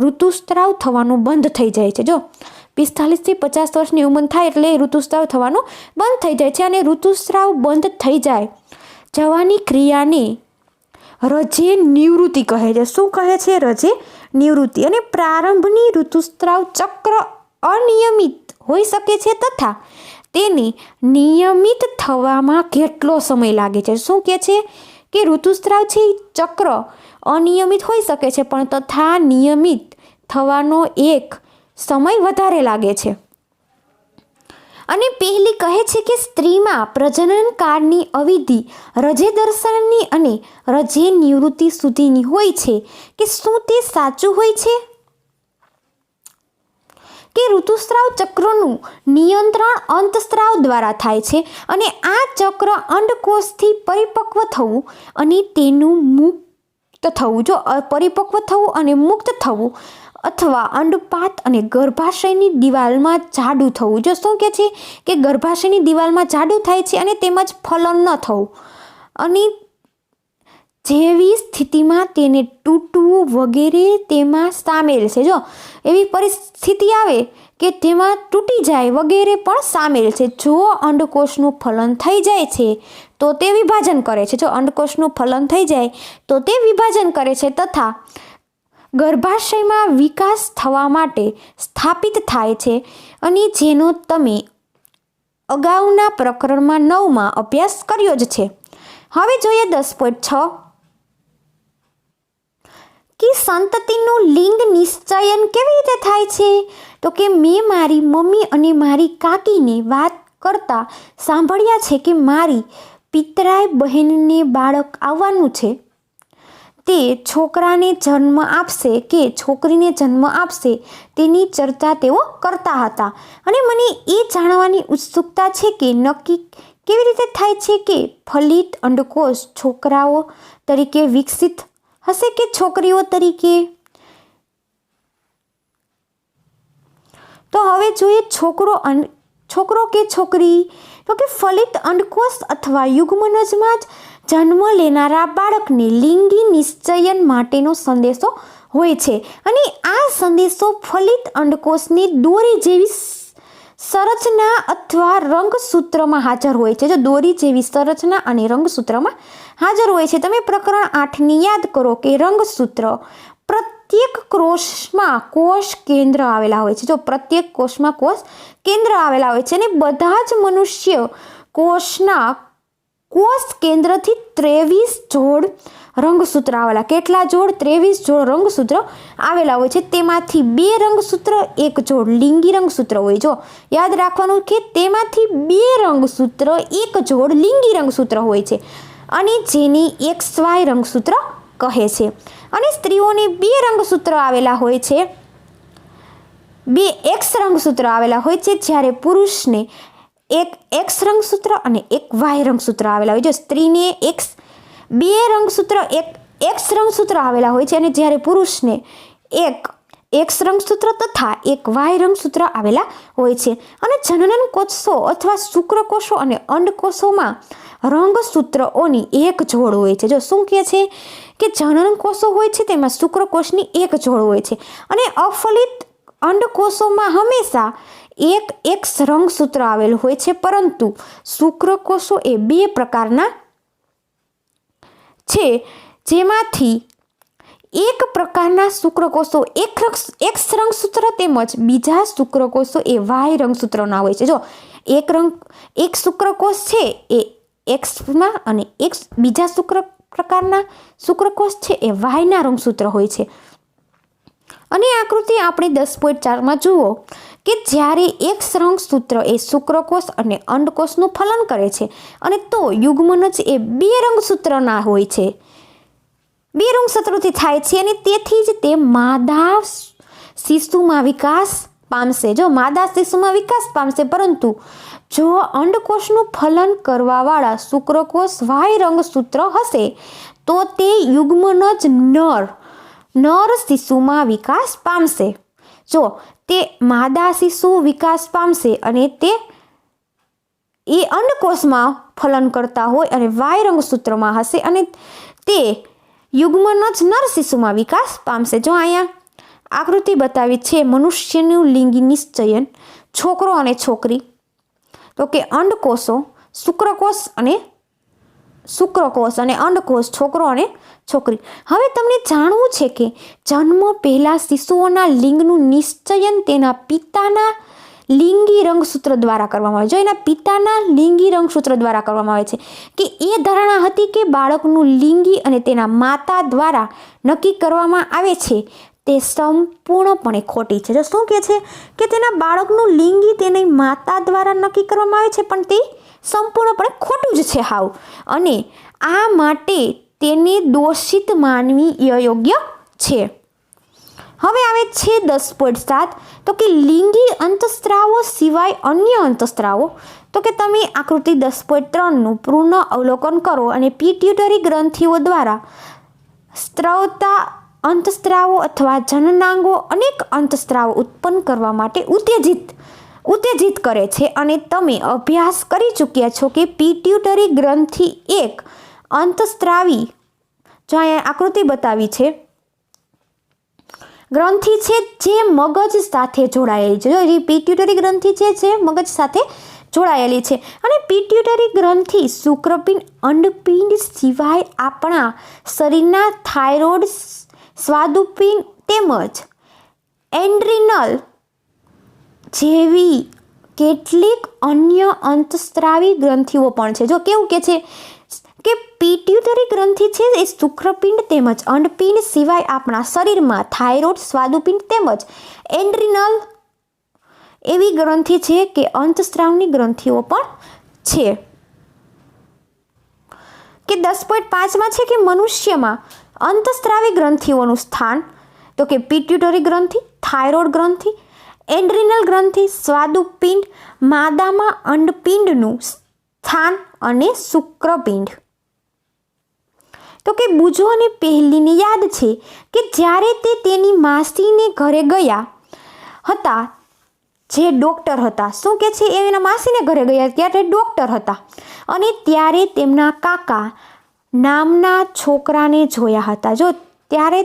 ઋતુસ્રાવ થવાનું બંધ થઈ જાય છે. જો 45 થી 50 વર્ષની ઉંમર થાય એટલે ઋતુસ્રાવ થવાનું બંધ થઈ જાય છે અને ઋતુસ્રાવ બંધ થઈ જવાની ક્રિયાને રજે નિવૃત્તિ કહે છે. શું કહે છે? રજે નિવૃત્તિ. અને પ્રારંભની ઋતુસ્રાવ ચક્ર અનિયમિત હોઈ શકે છે તથા તેને નિયમિત થવામાં કેટલો સમય લાગે છે. શું કહે છે કે ઋતુસ્રાવ છે એ ચક્ર અનિયમિત હોઈ શકે છે પણ તથા નિયમિત થવાનો એક સમય વધારે લાગે છે. અને પહેલી કહે છે કે સ્ત્રીમાં પ્રજનન કાળની અવધિ રજેદર્શનની અને રજે નિવૃત્તિ સુધીની હોય છે. કે શું તે સાચું હોય છે કે ઋતુસ્રાવ ચક્રનું નિયંત્રણ અંતસ્રાવ દ્વારા થાય છે અને આ ચક્ર અંડકોષથી પરિપક્વ થવું અને તેનું મુક્ત થવું, જો પરિપક્વ થવું અને મુક્ત થવું અથવા અંડપાત અને ગર્ભાશયની દિવાલમાં જાડું થવું. જો શું કહે છે કે ગર્ભાશયની દિવાલમાં જાડું થાય છે અને તેમજ ફલન ન થવું અને જેવી સ્થિતિમાં તેને તૂટવું વગેરે તેમાં સામેલ છે. જો એવી પરિસ્થિતિ આવે કે તેમાં તૂટી જાય વગેરે પણ સામેલ છે. જો અંડકોષનું ફલન થઈ જાય છે તો તે વિભાજન કરે છે. જો અંડકોષનું ફલન થઈ જાય તો તે વિભાજન કરે છે તથા ગર્ભાશયમાં વિકાસ થવા માટે સ્થાપિત થાય છે અને જેનો તમે અગાઉના પ્રકરણમાં 9માં અભ્યાસ કર્યો જ છે. હવે જોઈએ 10.6 કે સંતતિનું લિંગ નિશ્ચયન કેવી રીતે થાય છે. તો કે મેં મારી મમ્મી અને મારી કાકીને વાત કરતા સાંભળ્યા છે કે મારી પિતરાઈ બહેનને બાળક આવવાનું છે, તે છોકરાને જન્મ આપશે કે છોકરીને જન્મ આપશે તેની ચર્ચા તેઓ કરતા હતા. અને મને એ જાણવાની ઉત્સુકતા છે કે નક્કી કેવી રીતે થાય છે કે ફલિત અંડકોષ છોકરાઓ તરીકે વિકસિત હશે કે છોકરીઓ તરીકે? તો હવે જોઈએ છોકરો કે છોકરી. તો કે ફલિત અંડકોષ અથવા યુગ્મનજમાં જ જન્મ લેનારા બાળકને લિંગી નિશ્ચયન માટેનો સંદેશો હોય છે અને આ સંદેશો ફલિત અંડકોષની દોરી જેવી સંરચના અથવા રંગસૂત્રમાં હાજર હોય છે. જો દોરી જેવી સંરચના અને રંગસૂત્રમાં હાજર હોય છે. તમે પ્રકરણ 8ની યાદ કરો કે રંગસૂત્ર પ્રત્યેક કોષમાં કોષ કેન્દ્ર આવેલા હોય છે. જો પ્રત્યેક કોષમાં કોષ કેન્દ્ર આવેલા હોય છે અને બધા જ મનુષ્ય કોષના કોષ કેન્દ્રથી 23 જોડ રંગસૂત્ર આવેલા. કેટલા જોડ? 23 જોડ રંગસૂત્ર આવેલા હોય છે. તેમાંથી 2 રંગસૂત્ર, 1 જોડ લિંગી રંગસૂત્ર હોય. જો યાદ રાખવાનું કે તેમાંથી 2 રંગસૂત્ર, 1 જોડ લિંગી રંગસૂત્ર હોય છે અને જેની XY રંગસૂત્ર કહે છે. અને સ્ત્રીઓને 2 રંગસૂત્ર આવેલા હોય છે, 2 X રંગસૂત્ર આવેલા હોય છે, જ્યારે પુરુષને એક X રંગસૂત્ર અને એક Y રંગસૂત્ર આવેલા હોય. જો સ્ત્રીને 2 રંગસૂત્ર, એક X રંગસૂત્ર આવેલા હોય છે અને જ્યારે પુરુષને એક X રંગસૂત્ર તથા એક Y રંગસૂત્ર આવેલા હોય છે. અને જનન કોષો અથવા શુક્રકોષો અને અંડકોષોમાં રંગસૂત્રોની 1 જોડ હોય છે. જો શું કહે છે કે જનન કોષો હોય છે તેમાં શુક્રકોષની 1 જોડ હોય છે અને અફલિત અંડકોષોમાં હંમેશા એક X રંગસૂત્ર આવેલું હોય છે. પરંતુ શુક્રકોષો એ 2 પ્રકારના છે, જેમાંથી એક પ્રકારના શુક્રકોષો X રંગસૂત્ર તેમજ બીજા શુક્રકોષો એ Y રંગસૂત્રના હોય છે. જો એક શુક્રકોષ છે એ Xમાં અને બીજા પ્રકારના શુક્રકોષ છે એ Yના રંગસૂત્ર હોય છે. અને આકૃતિ આપણે 10.4માં જુઓ કે જ્યારે X રંગસૂત્ર એ શુક્રકોષ અને અંડકોષનું ફલન કરે છે અને તો યુગ્મનજ એ 2 રંગસૂત્રના હોય છે, 2 રંગસૂત્રોથી થાય છે અને તેથી જ તે માદા શિશુમાં વિકાસ પામશે. જો માદા શિશુમાં વિકાસ પામશે. પરંતુ જો અંડકોષનું ફલન કરવાવાળા શુક્રકોષ Y રંગસૂત્ર હશે તો તે યુગ્મનજ નર શિશુમાં વિકાસ પામશે. જો તે માદા શિશુ વિકાસ પામશે અને તે અંડકોષમાં ફલન કરતા હોય અને Y રંગસૂત્રમાં હશે અને તે યુગ્મનજ નર શિશુમાં વિકાસ પામશે. જો અહીંયા આકૃતિ બતાવી છે મનુષ્યનું લિંગી નિશ્ચયન, છોકરો અને છોકરી. તો કે અંડકોષો, શુક્રકોષ અને અંડકોષ, છોકરો અને છોકરી. હવે તમને જાણવું છે કે જન્મ પહેલા શિશુઓના લિંગનું નિશ્ચયન તેના પિતાના લિંગી રંગસૂત્ર દ્વારા કરવામાં આવે છે. જો એના પિતાના લિંગી રંગસૂત્ર દ્વારા કરવામાં આવે છે કે એ ધારણા હતી કે બાળકનું લિંગી અને તેના માતા દ્વારા નક્કી કરવામાં આવે છે તે સંપૂર્ણપણે ખોટી છે. જો શું કહે છે કે તેના બાળકનું લિંગી તેની માતા દ્વારા નક્કી કરવામાં આવે છે પણ તે સંપૂર્ણપણે ખોટું જ છે હાવ. અને આ માટે તેને દોષિત માનવી અયોગ્ય છે. હવે આવે છે 10.7. તો કે લિંગી અંતસ્ત્રાવો સિવાય અન્ય અંતસ્ત્રાવો. તો કે તમે આકૃતિ 10.3નું પૂર્ણ અવલોકન કરો અને પિટ્યુટરી ગ્રંથિઓ દ્વારા સ્ત્રાવતા અંતસ્ત્રાવો અથવા જનનાંગો અનેક અંતસ્ત્રાવો ઉત્પન્ન કરવા માટે ઉત્તેજિત કરે છે. અને તમે અભ્યાસ કરી ચૂક્યા છો કે પિટ્યુટરી ગ્રંથિ એક અંતસ્ત્રાવી, જો અહીંયા આકૃતિ બતાવી છે, ગ્રંથિ છે જે મગજ સાથે જોડાયેલી છે. જે પિટ્યુટરી ગ્રંથિ છે મગજ સાથે જોડાયેલી છે અને પિટ્યુટરી ગ્રંથિ શુક્રપિંડ, અંડપિંડ સિવાય આપણા શરીરના થાઇરોઇડ, સ્વાદુપિંડ તેમજ એડ્રિનલ જેવી કેટલીક અન્ય અંતસ્ત્રાવી ગ્રંથિઓ પણ છે. જો કેવું કે છે કે પિટ્યુટરી ગ્રંથિ છે એ શુક્રપિંડ તેમજ અંડપિંડ સિવાય આપણા શરીરમાં થાઇરોઇડ, સ્વાદુપિંડ તેમજ એડ્રિનલ એવી ગ્રંથિ છે કે અંતસ્ત્રાવની ગ્રંથિઓ પણ છે. કે 10.5માં છે કે મનુષ્યમાં અંતસ્ત્રાવી ગ્રંથિઓનું સ્થાન. તો કે પિટ્યુટરી ગ્રંથિ, થાઇરોઇડ ગ્રંથિ, એડ્રિનલ ગ્રંથિ, સ્વાદુપિંડ, માદામાં અંડપિંડનું સ્થાન અને શુક્રપિંડ. તો કે બુજો અને પહેલીને યાદ છે કે જ્યારે તે તેની માસીને ઘરે ગયા હતા, જે ડૉક્ટર હતા, શું કે છે, એના માસીને ઘરે ગયા ત્યારે ડૉક્ટર હતા, અને ત્યારે તેમના કાકા નામના છોકરાને જોયા હતા. જો ત્યારે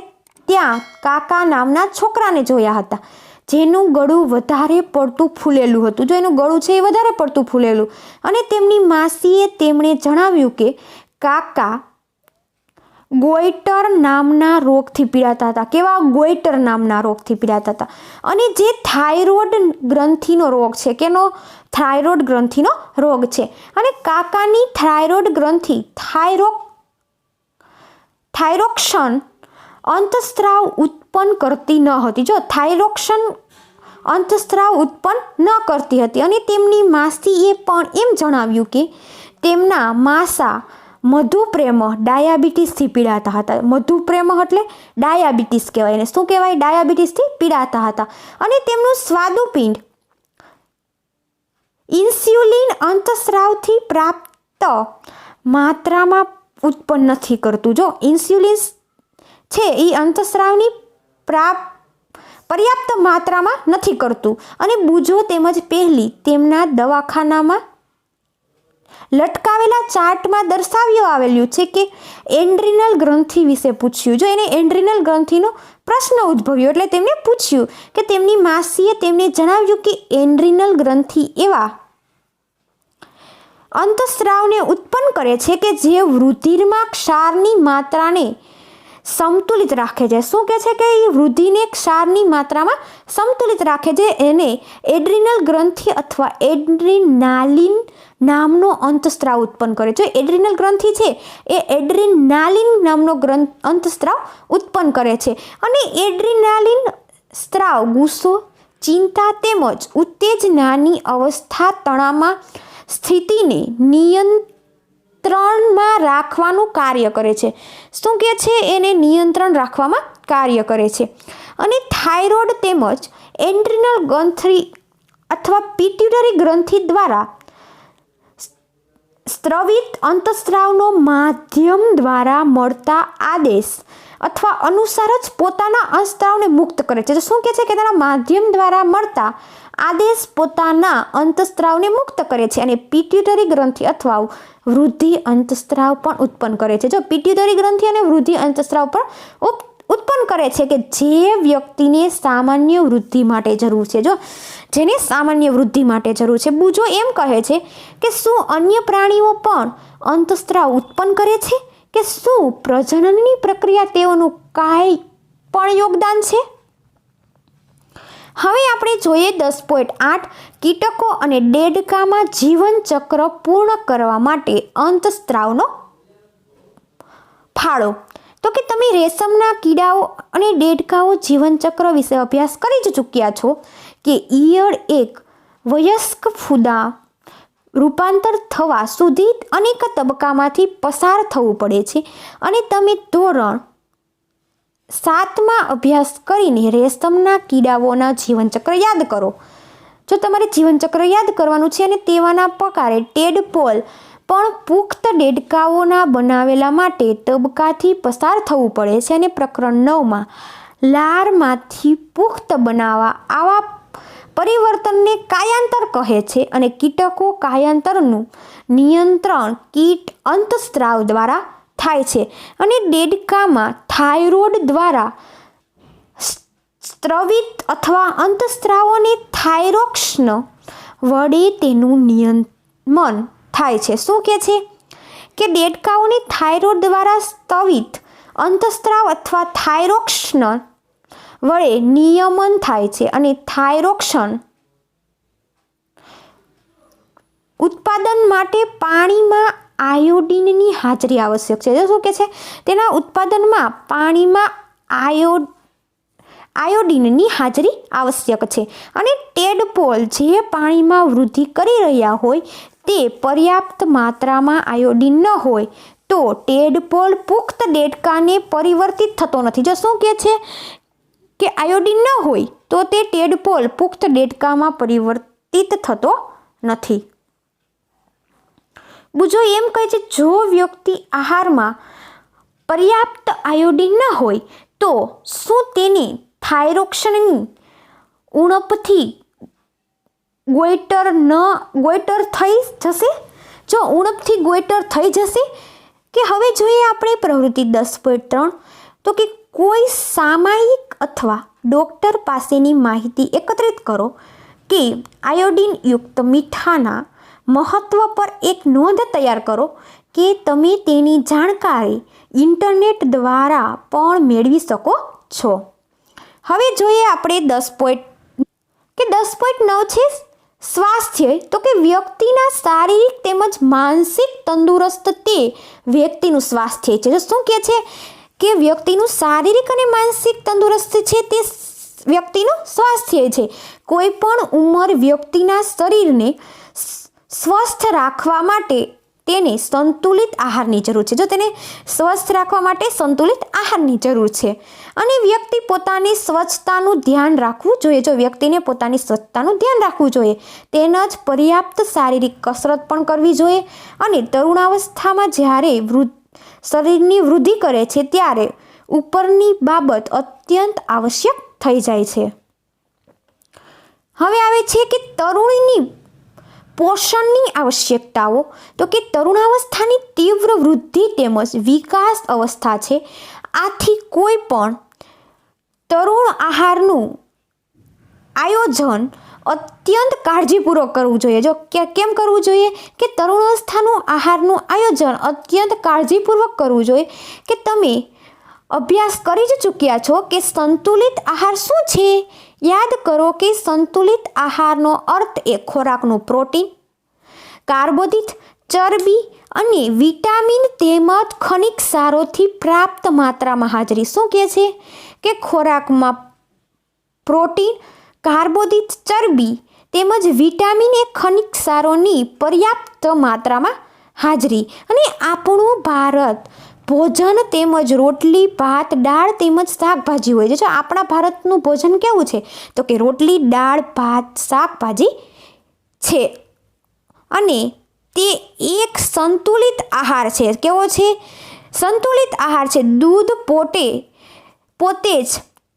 ત્યાં કાકા નામના છોકરાને જોયા હતા, જેનું ગળું વધારે પડતું ફૂલેલું હતું. જો એનું ગળું છે એ વધારે પડતું ફૂલેલું, અને તેમની માસીએ તેમણે જણાવ્યું કે કાકા ગોઈટર નામના રોગથી પીડાતા હતા. કેવા? ગોઈટર નામના રોગથી પીડાતા હતા, અને જે થાઇરોઇડ ગ્રંથિનો રોગ છે. કેનો? થાઇરોઇડ ગ્રંથિનો રોગ છે. અને કાકાની થાઇરોઇડ ગ્રંથિ થાઇરોક્શન અંતસ્ત્રાવ ઉત્પન્ન કરતી ન હતી. જો થાઇરોક્શન અંતસ્ત્રાવ ઉત્પન્ન ન કરતી હતી, અને તેમની માસીએ પણ એમ જણાવ્યું કે તેમના માસા મધુપ્રેમ ડાયાબિટીસથી પીડાતા હતા. મધુપ્રેમ એટલે ડાયાબિટીસ કહેવાય એને. શું કહેવાય? ડાયાબિટીસથી પીડાતા હતા. અને તેમનું સ્વાદુપિંડ ઇન્સ્યુલિન અંતસ્ત્રાવથી પ્રાપ્ત માત્રામાં ઉત્પન્ન નથી કરતું. જો ઇન્સ્યુલિન છે એ અંતસ્ત્રાવની પર્યાપ્ત માત્રામાં નથી કરતું. અને બુજો તેમજ પહેલી તેમના દવાખાનામાં લટકાવેલા ચાર્ટમાં દર્શાવ્યું આવેલું છે કે એન્ડ્રીનલ ગ્રંથિ વિશે પૂછ્યું. જો એને એન્ડ્રીનલ ગ્રંથિનો પ્રશ્ન ઉદ્ભવ્યો એટલે તેમને પૂછ્યું કે તેમની માસીએ તેમને જણાવ્યું કે એન્ડ્રીનલ ગ્રંથિ એવા અંતસ્ત્રાવને ઉત્પન્ન કરે છે કે જે રુધિરમાં ક્ષારની માત્રાને સમતુલિત રાખે છે. શું કહે છે? કે એ વૃદ્ધિને ક્ષારની માત્રામાં સમતુલિત રાખે છે. એને એડ્રિનલ ગ્રંથિ અથવા એડ્રીનાલિન નામનો અંતસ્ત્રાવ ઉત્પન્ન કરે છે. એડ્રિનલ ગ્રંથિ છે એ એડ્રીનાલિન નામનો અંતસ્ત્રાવ ઉત્પન્ન કરે છે. અને એડ્રીનાલિન સ્ત્રાવ ગુસ્સો, ચિંતા તેમજ ઉત્તેજનાની અવસ્થા તણાવમાં સ્થિતિને નિયંત્રણમાં રાખવાનું કાર્ય કરે છે. શું કહે છે? એને નિયંત્રણ રાખવામાં કાર્ય કરે છે. અને થાઇરોઇડ તેમજ એડ્રિનલ ગ્રંથિ અથવા પિટ્યુટરી ગ્રંથિ દ્વારા સ્ત્રવિત અંતસ્ત્રાવનો માધ્યમ દ્વારા મળતા આદેશ અથવા અનુસાર જ પોતાના અંતસ્ત્રાવને મુક્ત કરે છે. શું કહે છે? કે તેના માધ્યમ દ્વારા મળતા આદેશ પોતાના અંતસ્ત્રાવને મુક્ત કરે છે, અને પિટ્યુટરી ગ્રંથિ અથવા વૃદ્ધિ અંતસ્ત્રાવ પણ ઉત્પન્ન કરે છે. જો પિટ્યુટરી ગ્રંથિ અને વૃદ્ધિ અંતસ્ત્રાવ પણ ઉત્પન્ન કરે છે કે જે વ્યક્તિને સામાન્ય વૃદ્ધિ માટે જરૂર છે. જો જેને સામાન્ય વૃદ્ધિ માટે જરૂર છે. બુજો એમ કહે છે કે શું અન્ય પ્રાણીઓ પણ અંતસ્ત્રાવ ઉત્પન્ન કરે છે, કે શું પ્રજનનની પ્રક્રિયા તેઓનું કાંઈ પણ યોગદાન છે? હવે આપણે જોઈએ 10.8 કીટકો અને દેડકામાં જીવનચક્ર પૂર્ણ કરવા માટે અંતસ્ત્રાવનો ફાળો. તો કે તમે રેશમના કીડાઓ અને દેડકાઓ જીવનચક્ર વિશે અભ્યાસ કરી જ ચૂક્યા છો કે ઈયળ એક વયસ્ક ફૂદા રૂપાંતર થવા સુધી અનેક તબક્કામાંથી પસાર થવું પડે છે. અને તમે ધોરણ 7માં અભ્યાસ કરીને રેશમના કીડાઓના જીવનચક્ર યાદ કરો. જો તમારે જીવનચક્ર યાદ કરવાનું છે, અને તેવાના પ્રકારે ટેડપોલ પણ પુખ્ત દેડકાઓના બનાવેલા માટે તબક્કાથી પસાર થવું પડે છે. અને પ્રકરણ 9માં લારમાંથી પુખ્ત બનાવવા આવા પરિવર્તનને કાયાંતર કહે છે. અને કીટકો કાયાંતરનું નિયંત્રણ કીટ અંતસ્ત્રાવ દ્વારા થાય છે. અને દેડકામાં થાઇરોઇડ દ્વારા સ્ત્રવિત અથવા અંતસ્ત્રાવોને થાઇરોક્શન વડે તેનું નિયમન થાય છે. શું કહે છે? કે દેડકાઓને થાઇરોઇડ દ્વારા સ્ત્રવિત અંતસ્ત્રાવ અથવા થાઇરોક્શન વડે નિયમન થાય છે. અને થાઇરોક્શન ઉત્પાદન માટે પાણીમાં આયોડિનની હાજરી આવશ્યક છે. શું કહે છે? તેના ઉત્પાદનમાં પાણીમાં આયોડિનની હાજરી આવશ્યક છે. અને ટેડપોલ જે પાણીમાં વૃદ્ધિ કરી રહ્યા હોય તે પર્યાપ્ત માત્રામાં આયોડિન ન હોય તો ટેડપોલ પુખ્ત દેડકાને પરિવર્તિત થતો નથી. જો શું કહે છે? કે આયોડિન ન હોય તો તે ટેડપોલ પુખ્ત દેડકામાં પરિવર્તિત થતો નથી. બુજો એમ કહે છે જો વ્યક્તિ આહારમાં પર્યાપ્ત આયોડિન ન હોય તો શું તેને થાઇરોક્સિનની ઉણપથી ગોઈટર થઈ જશે? જો ઉણપથી ગોઈટર થઈ જશે કે હવે જોઈએ આપણે પ્રવૃત્તિ 10.3 તો કે કોઈ સામાયિક અથવા ડૉક્ટર પાસેની માહિતી એકત્રિત કરો કે આયોડિન યુક્ત મીઠાના મહત્વ પર એક નોંધ તૈયાર કરો કે તમે તેની જાણકારી ઇન્ટરનેટ દ્વારા પણ મેળવી શકો છો. હવે જોઈએ આપણે 10.9 છે સ્વાસ્થ્ય. તો કે વ્યક્તિના શારીરિક તેમજ માનસિક તંદુરસ્ત તે વ્યક્તિનું સ્વાસ્થ્ય છે. શું કહે છે કે વ્યક્તિનું શારીરિક અને માનસિક તંદુરસ્ત છે તે વ્યક્તિનું સ્વાસ્થ્ય છે. કોઈ પણ ઉંમર વ્યક્તિના શરીરને સ્વસ્થ રાખવા માટે તેને સંતુલિત આહારની જરૂર છે. જો તેને સ્વસ્થ રાખવા માટે સંતુલિત આહારની જરૂર છે. અને વ્યક્તિ પોતાની સ્વચ્છતાનું ધ્યાન રાખવું જોઈએ. જો વ્યક્તિને પોતાની સ્વચ્છતાનું ધ્યાન રાખવું જોઈએ તેમજ પર્યાપ્ત શારીરિક કસરત પણ કરવી જોઈએ. અને તરુણાવસ્થામાં જ્યારે શરીરની વૃદ્ધિ કરે છે ત્યારે ઉપરની બાબત અત્યંત આવશ્યક થઈ જાય છે. હવે આવે છે કે તરુણીની પોષણની આવશ્યકતાઓ. તો કે તરુણાવસ્થાની તીવ્ર વૃદ્ધિ તેમજ વિકાસ અવસ્થા છે. આથી કોઈ પણ તરુણ આહારનું આયોજન અત્યંત કાળજીપૂર્વક કરવું જોઈએ. જો કેમ કરવું જોઈએ કે તરુણાવસ્થાનું આહારનું આયોજન અત્યંત કાળજીપૂર્વક કરવું જોઈએ કે તમે અભ્યાસ કરી જ ચૂક્યા છો કે સંતુલિત આહાર શું છે. યાદ કરો કે સંતુલિત આહારનો અર્થ એ ખોરાકનું પ્રોટીન, કાર્બોદિત, ચરબી અને વિટામિન તેમજ ખનિજ ક્ષારોથી પ્રાપ્ત માત્રામાં હાજરી. શું કહે છે કે ખોરાકમાં પ્રોટીન, કાર્બોદિત, ચરબી તેમજ વિટામિન એ ખનિજ ક્ષારોની પર્યાપ્ત માત્રામાં હાજરી. અને આપણું ભારત ભોજન તેમજ રોટલી, ભાત, દાળ તેમજ શાકભાજી હોય છે. જો આપણા ભારતનું ભોજન કેવું છે તો કે રોટલી, દાળ, ભાત, શાકભાજી છે. અને તે એક સંતુલિત આહાર છે. કેવો છે? સંતુલિત આહાર છે. દૂધ પોતે જ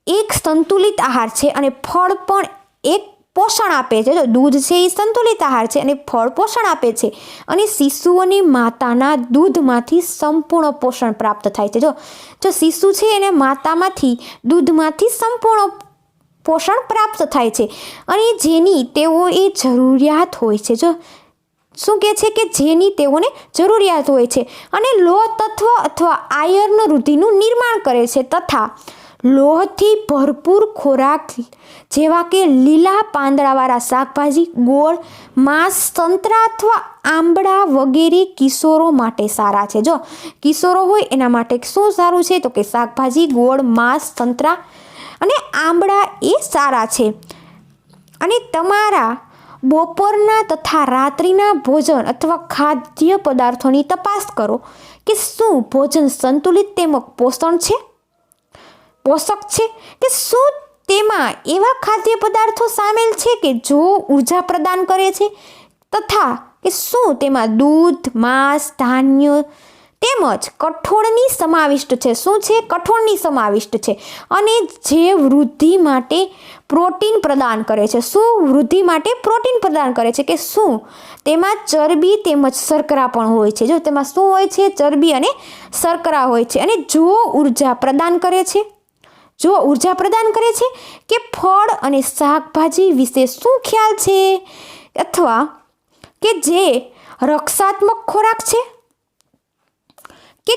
એક સંતુલિત આહાર છે અને ફળ પણ એક પોષણ આપે છે. જો દૂધ છે એ સંતુલિત આહાર છે અને ફળ પોષણ આપે છે. અને શિશુઓની માતાના દૂધમાંથી સંપૂર્ણ પોષણ પ્રાપ્ત થાય છે. જો શિશુ છે એને માતામાંથી દૂધમાંથી સંપૂર્ણ પોષણ પ્રાપ્ત થાય છે અને જેની તેઓએ જરૂરિયાત હોય છે. જો શું કહે છે કે જેની તેઓને જરૂરિયાત હોય છે. અને લોહ તત્વ અથવા આયર્ન રુધિરનું નિર્માણ કરે છે તથા લોહથી ભરપૂર ખોરાક જેવા કે લીલા પાંદડાવાળા શાકભાજી, ગોળ, માંસ, સંતરા અથવા આંબળા વગેરે કિશોરો માટે સારા છે. જો કિશોરો હોય એના માટે શું સારું છે તો કે શાકભાજી, ગોળ, માંસ, સંતરા અને આંબળા એ સારા છે. અને તમારા બપોરના તથા રાત્રિના ભોજન અથવા ખાદ્ય પદાર્થોની તપાસ કરો કે શું ભોજન સંતુલિત તેમજ પોષક છે કે શું તેમાં એવા ખાદ્ય પદાર્થો સામેલ છે કે જો ઉર્જા પ્રદાન કરે છે તથા કે શું તેમાં દૂધ, માંસ, ધાન્ય તેમજ કઠોળની સમાવિષ્ટ છે. શું છે? કઠોળની સમાવિષ્ટ છે. અને જે વૃદ્ધિ માટે પ્રોટીન પ્રદાન કરે છે. શું વૃદ્ધિ માટે પ્રોટીન પ્રદાન કરે છે કે શું તેમાં ચરબી તેમજ શર્કરા પણ હોય છે. જો તેમાં શું હોય છે? ચરબી અને શર્કરા હોય છે. અને જો ઉર્જા પ્રદાન કરે છે કે ફળ અને શાકભાજી વિશે શું ખ્યાલ છે અથવા કે જે રક્ષાત્મક ખોરાક છે કે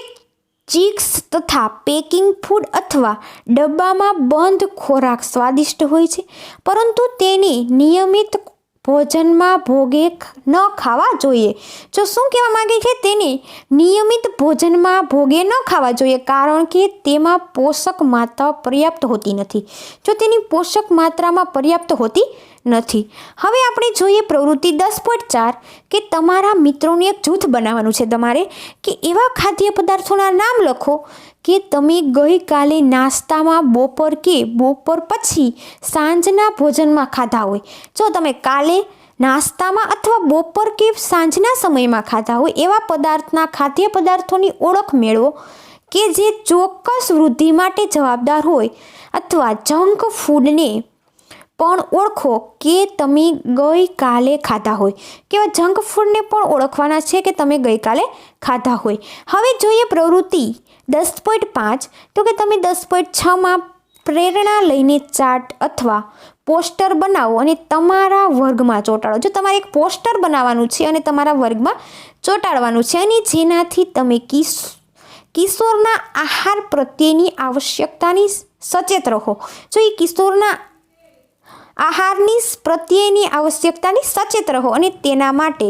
ચિપ્સ તથા પેકિંગ ફૂડ અથવા ડબ્બામાં બંધ ખોરાક સ્વાદિષ્ટ હોય છે પરંતુ તેને નિયમિત ભોજનમાં ભોગે ન ખાવા જોઈએ. જો શું કહેવા માંગે છે? તેને નિયમિત ભોજનમાં ભોગે ન ખાવા જોઈએ કારણ કે તેમાં પોષક માત્રા પર્યાપ્ત હોતી નથી. જો તેની પોષક માત્રામાં પર્યાપ્ત હોતી નથી. હવે આપણે જોઈએ પ્રવૃત્તિ 10.4 કે તમારા મિત્રોનું એક જૂથ બનાવવાનું છે તમારે કે એવા ખાદ્ય પદાર્થોના નામ લખો કે તમે ગઈકાલે નાસ્તામાં બપોર કે બપોર પછી સાંજના ભોજનમાં ખાધા હોય. જો તમે કાલે નાસ્તામાં અથવા બપોર કે સાંજના સમયમાં ખાધા હોય એવા ખાદ્ય પદાર્થોની ઓળખ મેળવો કે જે ચોક્કસ વૃદ્ધિ માટે જવાબદાર હોય, અથવા જંક ફૂડને પણ ઓળખો કે તમે ગઈકાલે ખાધા હોય. કેવા જંક ફૂડને પણ ઓળખવાના છે કે તમે ગઈકાલે ખાધા હોય. હવે જોઈએ પ્રવૃત્તિ 10.5. તો કે તમે 10.6માં પ્રેરણા લઈને ચાર્ટ અથવા પોસ્ટર બનાવો અને તમારા વર્ગમાં ચોંટાડો. જો તમારે એક પોસ્ટર બનાવવાનું છે અને તમારા વર્ગમાં ચોંટાડવાનું છે, અને જેનાથી તમે કિશોરના આહાર પ્રત્યેની આવશ્યકતાની સચેત રહો. જો એ કિશોરના આહારની પ્રત્યેની આવશ્યકતાની સચેત રહો અને તેના માટે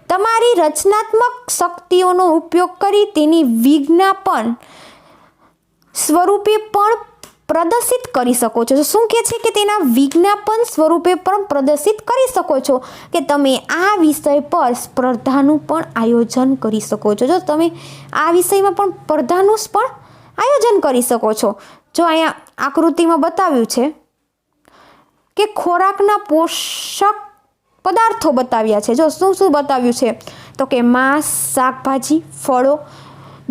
તમારી રચનાત્મક શક્તિઓનો ઉપયોગ કરી તેની વિજ્ઞાપન સ્વરૂપે પણ પ્રદર્શિત કરી શકો છો. શું કહે છે કે તેના વિજ્ઞાપન સ્વરૂપે પણ પ્રદર્શિત કરી શકો છો કે તમે આ વિષય પર સ્પર્ધાનું પણ આયોજન કરી શકો છો. જો તમે આ વિષયમાં પણ સ્પર્ધાનું પણ આયોજન કરી શકો છો. જો અહીંયા આકૃતિમાં બતાવ્યું છે કે ખોરાકના પોષક પદાર્થો બતાવ્યા છે. જો શું શું બતાવ્યું છે તો કે માંસ, શાકભાજી, ફળો,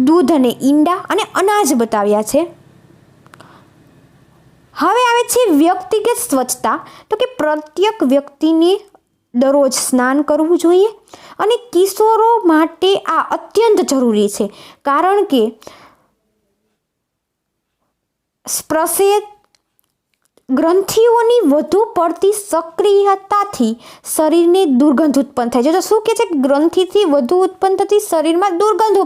દૂધ અને ઈંડા અને અનાજ બતાવ્યા છે. હવે આવે છે વ્યક્તિગત સ્વચ્છતા. તો કે પ્રત્યેક વ્યક્તિને દરરોજ સ્નાન કરવું જોઈએ અને કિશોરો માટે આ અત્યંત જરૂરી છે, કારણ કે સ્પ્રશેત ગ્રંથિઓની વધુ પડતી સક્રિયતાથી શરીરને દુર્ગંધ ઉત્પન્ન થાય છે. તો શું કહે છે, ગ્રંથિથી વધુ ઉત્પન્ન થતી શરીરમાં દુર્ગંધ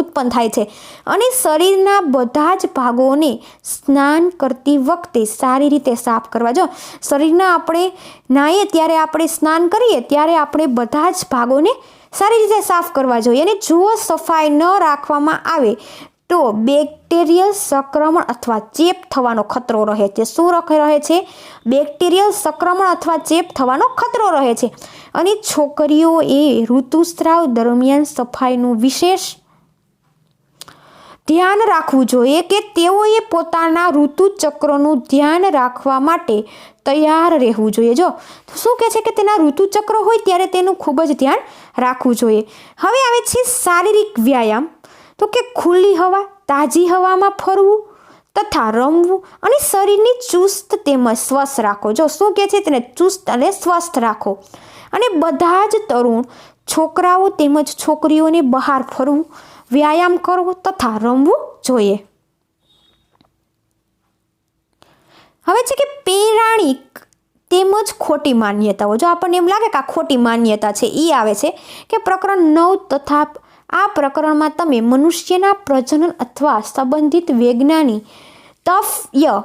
ઉત્પન્ન થાય છે, અને શરીરના બધા જ ભાગોને સ્નાન કરતી વખતે સારી રીતે સાફ કરવા. જો શરીરના આપણે નાહીએ ત્યારે આપણે સ્નાન કરીએ ત્યારે આપણે બધા જ ભાગોને સારી રીતે સાફ કરવા જોઈએ, અને જો સફાઈ ન રાખવામાં આવે તો બેક્ટેરિયલ સંક્રમણ અથવા ચેપ થવાનો ખતરો રહે છે. શું રહે છે? બેક્ટેરિયલ સંક્રમણ અથવા ચેપ થવાનો ખતરો રહે છે. અને છોકરીઓએ ઋતુસ્રાવ દરમિયાન સફાઈનું વિશેષ ધ્યાન રાખવું જોઈએ કે તેઓએ પોતાના ઋતુચક્રનું ધ્યાન રાખવા માટે તૈયાર રહેવું જોઈએ. જો શું કહે છે કે તેના ઋતુચક્ર હોય ત્યારે તેનું ખૂબ જ ધ્યાન રાખવું જોઈએ. હવે આવે છે શારીરિક વ્યાયામ. તો કે ખુલ્લી હવા, તાજી હવામાં ફરવું તથા રમવું અને શરીરને ચુસ્ત તેમજ સ્વસ્થ રાખો. જો શું કહે છે, તેને ચુસ્ત અને સ્વસ્થ રાખો. અને બધા જ તરુણ છોકરાઓ તેમજ છોકરીઓને બહાર ફરવું, વ્યાયામ કરવો તથા રમવું જોઈએ. હવે છે કે પૌરાણિક તેમજ ખોટી માન્યતાઓ. જો આપણને એમ લાગે કે આ ખોટી માન્યતા છે, એ આવે છે કે પ્રકરણ 9 તથા આ પ્રકરણમાં તમે મનુષ્યના પ્રજનન અથવા સંબંધિત વૈજ્ઞાનિક તથ્ય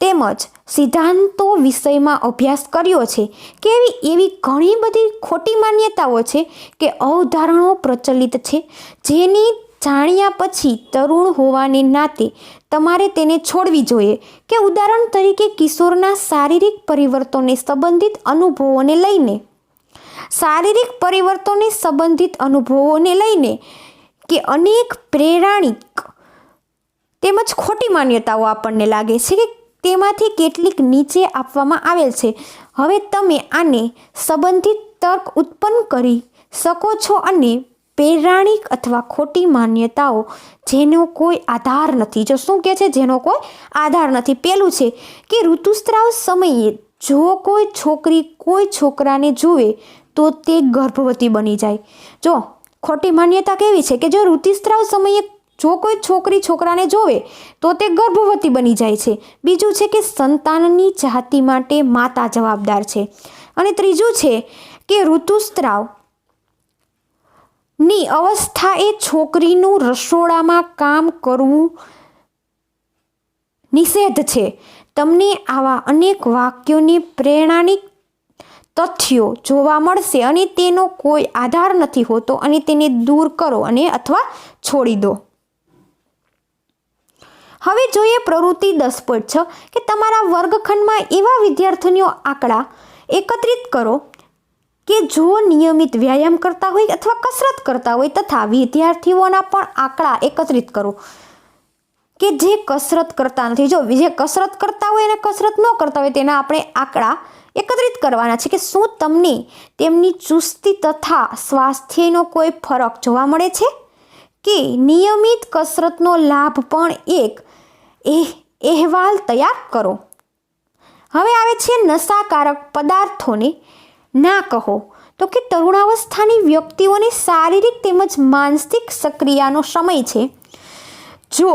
તેમજ સિદ્ધાંતો વિષયમાં અભ્યાસ કર્યો છે કે એવી ઘણી બધી ખોટી માન્યતાઓ છે કે અવધારણાઓ પ્રચલિત છે, જેની જાણ્યા પછી તરુણ હોવાને નાતે તમારે તેને છોડવી જોઈએ. કે ઉદાહરણ તરીકે કિશોરના શારીરિક પરિવર્તનને સંબંધિત અનુભવોને લઈને કે અનેક પૌરાણિક તેમજ ખોટી માન્યતાઓ આપણને લાગે છે કે તેમાંથી કેટલીક નીચે આપવામાં આવેલ છે. હવે તમે આને સંબંધિત તર્ક ઉત્પન્ન કરી શકો છો, અને પૌરાણિક અથવા ખોટી માન્યતાઓ જેનો કોઈ આધાર નથી. જો શું કહે છે, જેનો કોઈ આધાર નથી. પેલું છે કે ઋતુસ્રાવ સમયે જો કોઈ છોકરી કોઈ છોકરાને જુએ તો તે ગર્ભવતી બની જાય. જો ખોટી માન્યતા કેવી છે કે જો ઋતુસ્રાવ સમયે જો કોઈ છોકરી છોકરાને જોવે તો તે ગર્ભવતી બની જાય છે. બીજું છે કે સંતાનની જાતિ માટે માતા જવાબદાર છે. અને ત્રીજું છે કે ઋતુસ્રાવની અવસ્થા એ છોકરીનું રસોડામાં કામ કરવું નિષેધ છે. તમને આવા અનેક વાક્યોની પૌરાણિક તથ્યો જોવા મળશે અને તેનો કોઈ આધાર નથી હોતો, અને તેને દૂર કરો અને અથવા છોડી દો. હવે જોઈએ પ્રવૃત્તિ 10.6 કે તમારા વર્ગખંડમાં એવા વિદ્યાર્થીઓનો આંકડા એકત્રિત કરો કે જો નિયમિત વ્યાયામ કરતા હોય અથવા કસરત કરતા હોય, તથા વિદ્યાર્થીઓના પણ આંકડા એકત્રિત કરો કે જે કસરત કરતા નથી. જો જે કસરત કરતા હોય અને કસરત ન કરતા હોય તેના આપણે આંકડા એકત્રિત કરવાના છે કે શું તમને તેમની ચુસ્તી તથા સ્વાસ્થ્યનો કોઈ ફરક જોવા મળે છે કે નિયમિત કસરતનો લાભ પણ એક અહેવાલ તૈયાર કરો. હવે આવે છે નશાકારક પદાર્થોને ના કહો. તો કે તરુણાવસ્થાની વ્યક્તિઓને શારીરિક તેમજ માનસિક સક્રિયાનો સમય છે. જો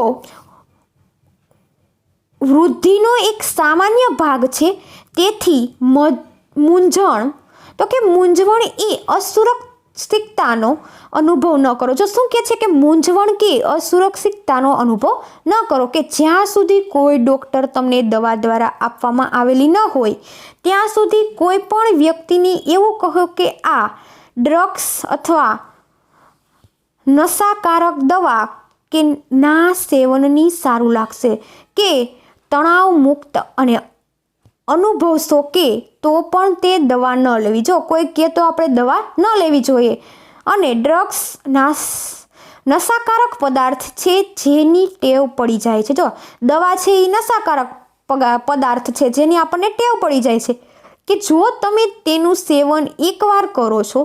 વૃદ્ધિનો એક સામાન્ય ભાગ છે, તેથી મૂંઝવણ એ અસુરક્ષિતતાનો અનુભવ ન કરો. જો શું કહે છે કે મૂંઝવણ કે અસુરક્ષિતતાનો અનુભવ ન કરો, કે જ્યાં સુધી કોઈ ડૉક્ટર તમને દવા દ્વારા આપવામાં આવેલી ન હોય ત્યાં સુધી કોઈ પણ વ્યક્તિને એવું કહો કે આ ડ્રગ્સ અથવા નશાકારક દવા કે ના સેવનની સારું લાગશે, કે તણાવ મુક્ત અને અનુભવશો, કે તો પણ તે દવા ન લેવી. જો કોઈ કહે તો આપણે દવા ન લેવી જોઈએ. અને ડ્રગ્સ નશાકારક પદાર્થ છે જેની ટેવ પડી જાય છે. જો દવા છે એ નશાકારક પદાર્થ છે જેની આપણને ટેવ પડી જાય છે, કે જો તમે તેનું સેવન એકવાર કરો છો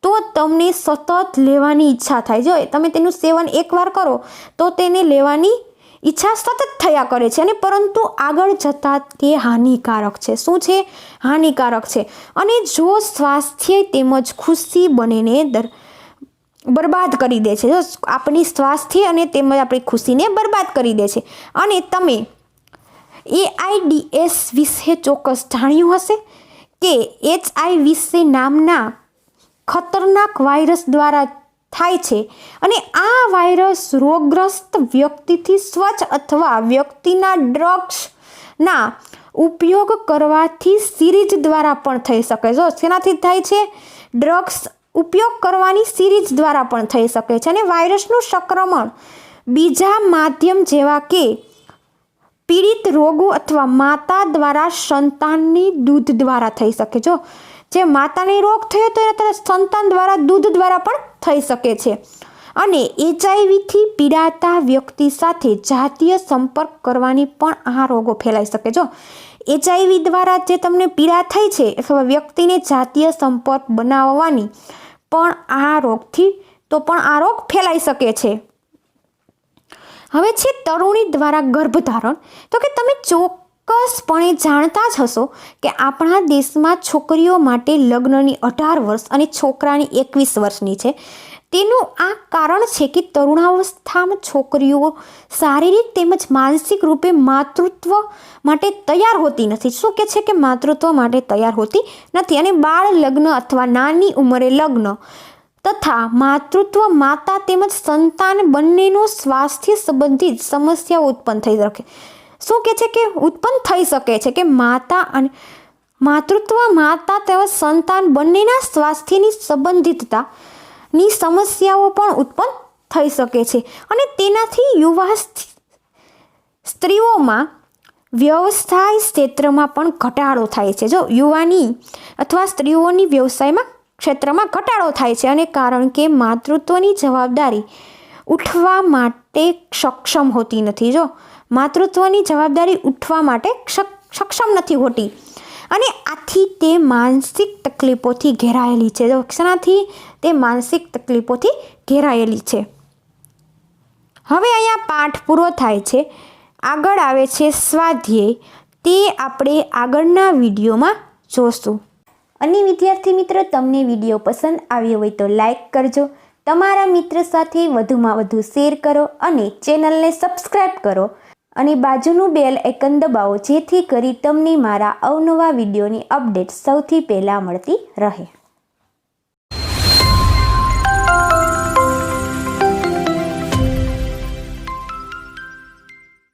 તો તમને સતત લેવાની ઈચ્છા થાય. જો તમે તેનું સેવન એકવાર કરો તો તેને લેવાની ઈચ્છા સતત થયા કરે છે, અને પરંતુ આગળ જતાં તે હાનિકારક છે. શું છે? હાનિકારક છે. અને જો સ્વાસ્થ્ય તેમજ ખુશી બંનેને બરબાદ કરી દે છે. જો આપણી સ્વાસ્થ્ય અને તેમજ આપણી ખુશીને બરબાદ કરી દે છે. અને તમે AIDS વિશે ચોક્કસ જાણ્યું હશે કે HIV નામના ખતરનાક વાયરસ દ્વારા થાય છે. અને આ વાયરસ રોગગ્રસ્ત વ્યક્તિથી સ્વચ્છ અથવા વ્યક્તિના ડ્રગ્સના ઉપયોગ કરવાથી સિરીઝ દ્વારા પણ થઈ શકે. જો શેનાથી થાય છે? ડ્રગ્સ ઉપયોગ કરવાની સિરીઝ દ્વારા પણ થઈ શકે છે. અને વાયરસનું સંક્રમણ બીજા માધ્યમ જેવા કે પીડિત રોગો અથવા માતા દ્વારા સંતાનની દૂધ દ્વારા થઈ શકે. જો જે માતાને રોગ થયો તો એને સંતાન દ્વારા દૂધ દ્વારા પણ થઈ શકે છે. અને HIVથી પીડાતા વ્યક્તિ સાથે જાતીય સંપર્ક કરવાની પણ આ રોગો ફેલાઈ શકે. જો HIV દ્વારા જે તમને પીડા થઈ છે અથવા વ્યક્તિને જાતીય સંપર્ક બનાવવાની પણ આ રોગ ફેલાઈ શકે છે. હવે છે તરુણી દ્વારા ગર્ભધારણ. તો કે તમે ચોક્કસપણે જાણતા જ હશો કે આપણા દેશમાં છોકરીઓ માટે લગ્નની 18 વર્ષ અને છોકરાની 21 વર્ષની છે. તેનું આ કારણ છે કે તરુણાવસ્થામાં છોકરીઓ શારીરિક તેમજ માનસિક રૂપે માતૃત્વ માટે તૈયાર હોતી નથી. શું કહે છે કે માતૃત્વ માટે તૈયાર હોતી નથી. અને બાળ લગ્ન અથવા નાની ઉંમરે લગ્ન તથા માતૃત્વ માતા તેમજ સંતાન બંનેનો સ્વાસ્થ્ય સંબંધિત સમસ્યાઓ ઉત્પન્ન થઈ શકે. શું કહે છે કે ઉત્પન્ન થઈ શકે છે કે માતૃત્વ માતા તેમજ સંતાન બંનેના સ્વાસ્થ્યની સંબંધિતતાની સમસ્યાઓ પણ ઉત્પન્ન થઈ શકે છે. અને તેનાથી યુવા સ્ત્રીઓમાં વ્યવસાય ક્ષેત્રમાં પણ ઘટાડો થાય છે. જો યુવાની અથવા સ્ત્રીઓની વ્યવસાયમાં ક્ષેત્રમાં ઘટાડો થાય છે. અને કારણ કે માતૃત્વની જવાબદારી ઉઠવા માટે સક્ષમ હોતી નથી. જો માતૃત્વની જવાબદારી ઉઠવા માટે સક્ષમ નથી હોતી. અને આથી તે માનસિક તકલીફોથી ઘેરાયેલી છે. જો શેનાથી? તે માનસિક તકલીફોથી ઘેરાયેલી છે. હવે અહીંયા પાઠ પૂરો થાય છે. આગળ આવે છે સ્વાધ્યાય. તે આપણે આગળના વિડીયોમાં જોશું. અને વિદ્યાર્થી મિત્રો, તમને વિડીયો પસંદ આવ્યો હોય તો લાઈક કરજો, તમારા મિત્ર સાથે વધુમાં વધુ શેર કરો અને ચેનલને સબસ્ક્રાઈબ કરો અને બાજુનું બેલ આઇકન દબાવો, જેથી કરી તમને મારા અવનવા વિડીયોની અપડેટ સૌથી પહેલાં મળતી રહે.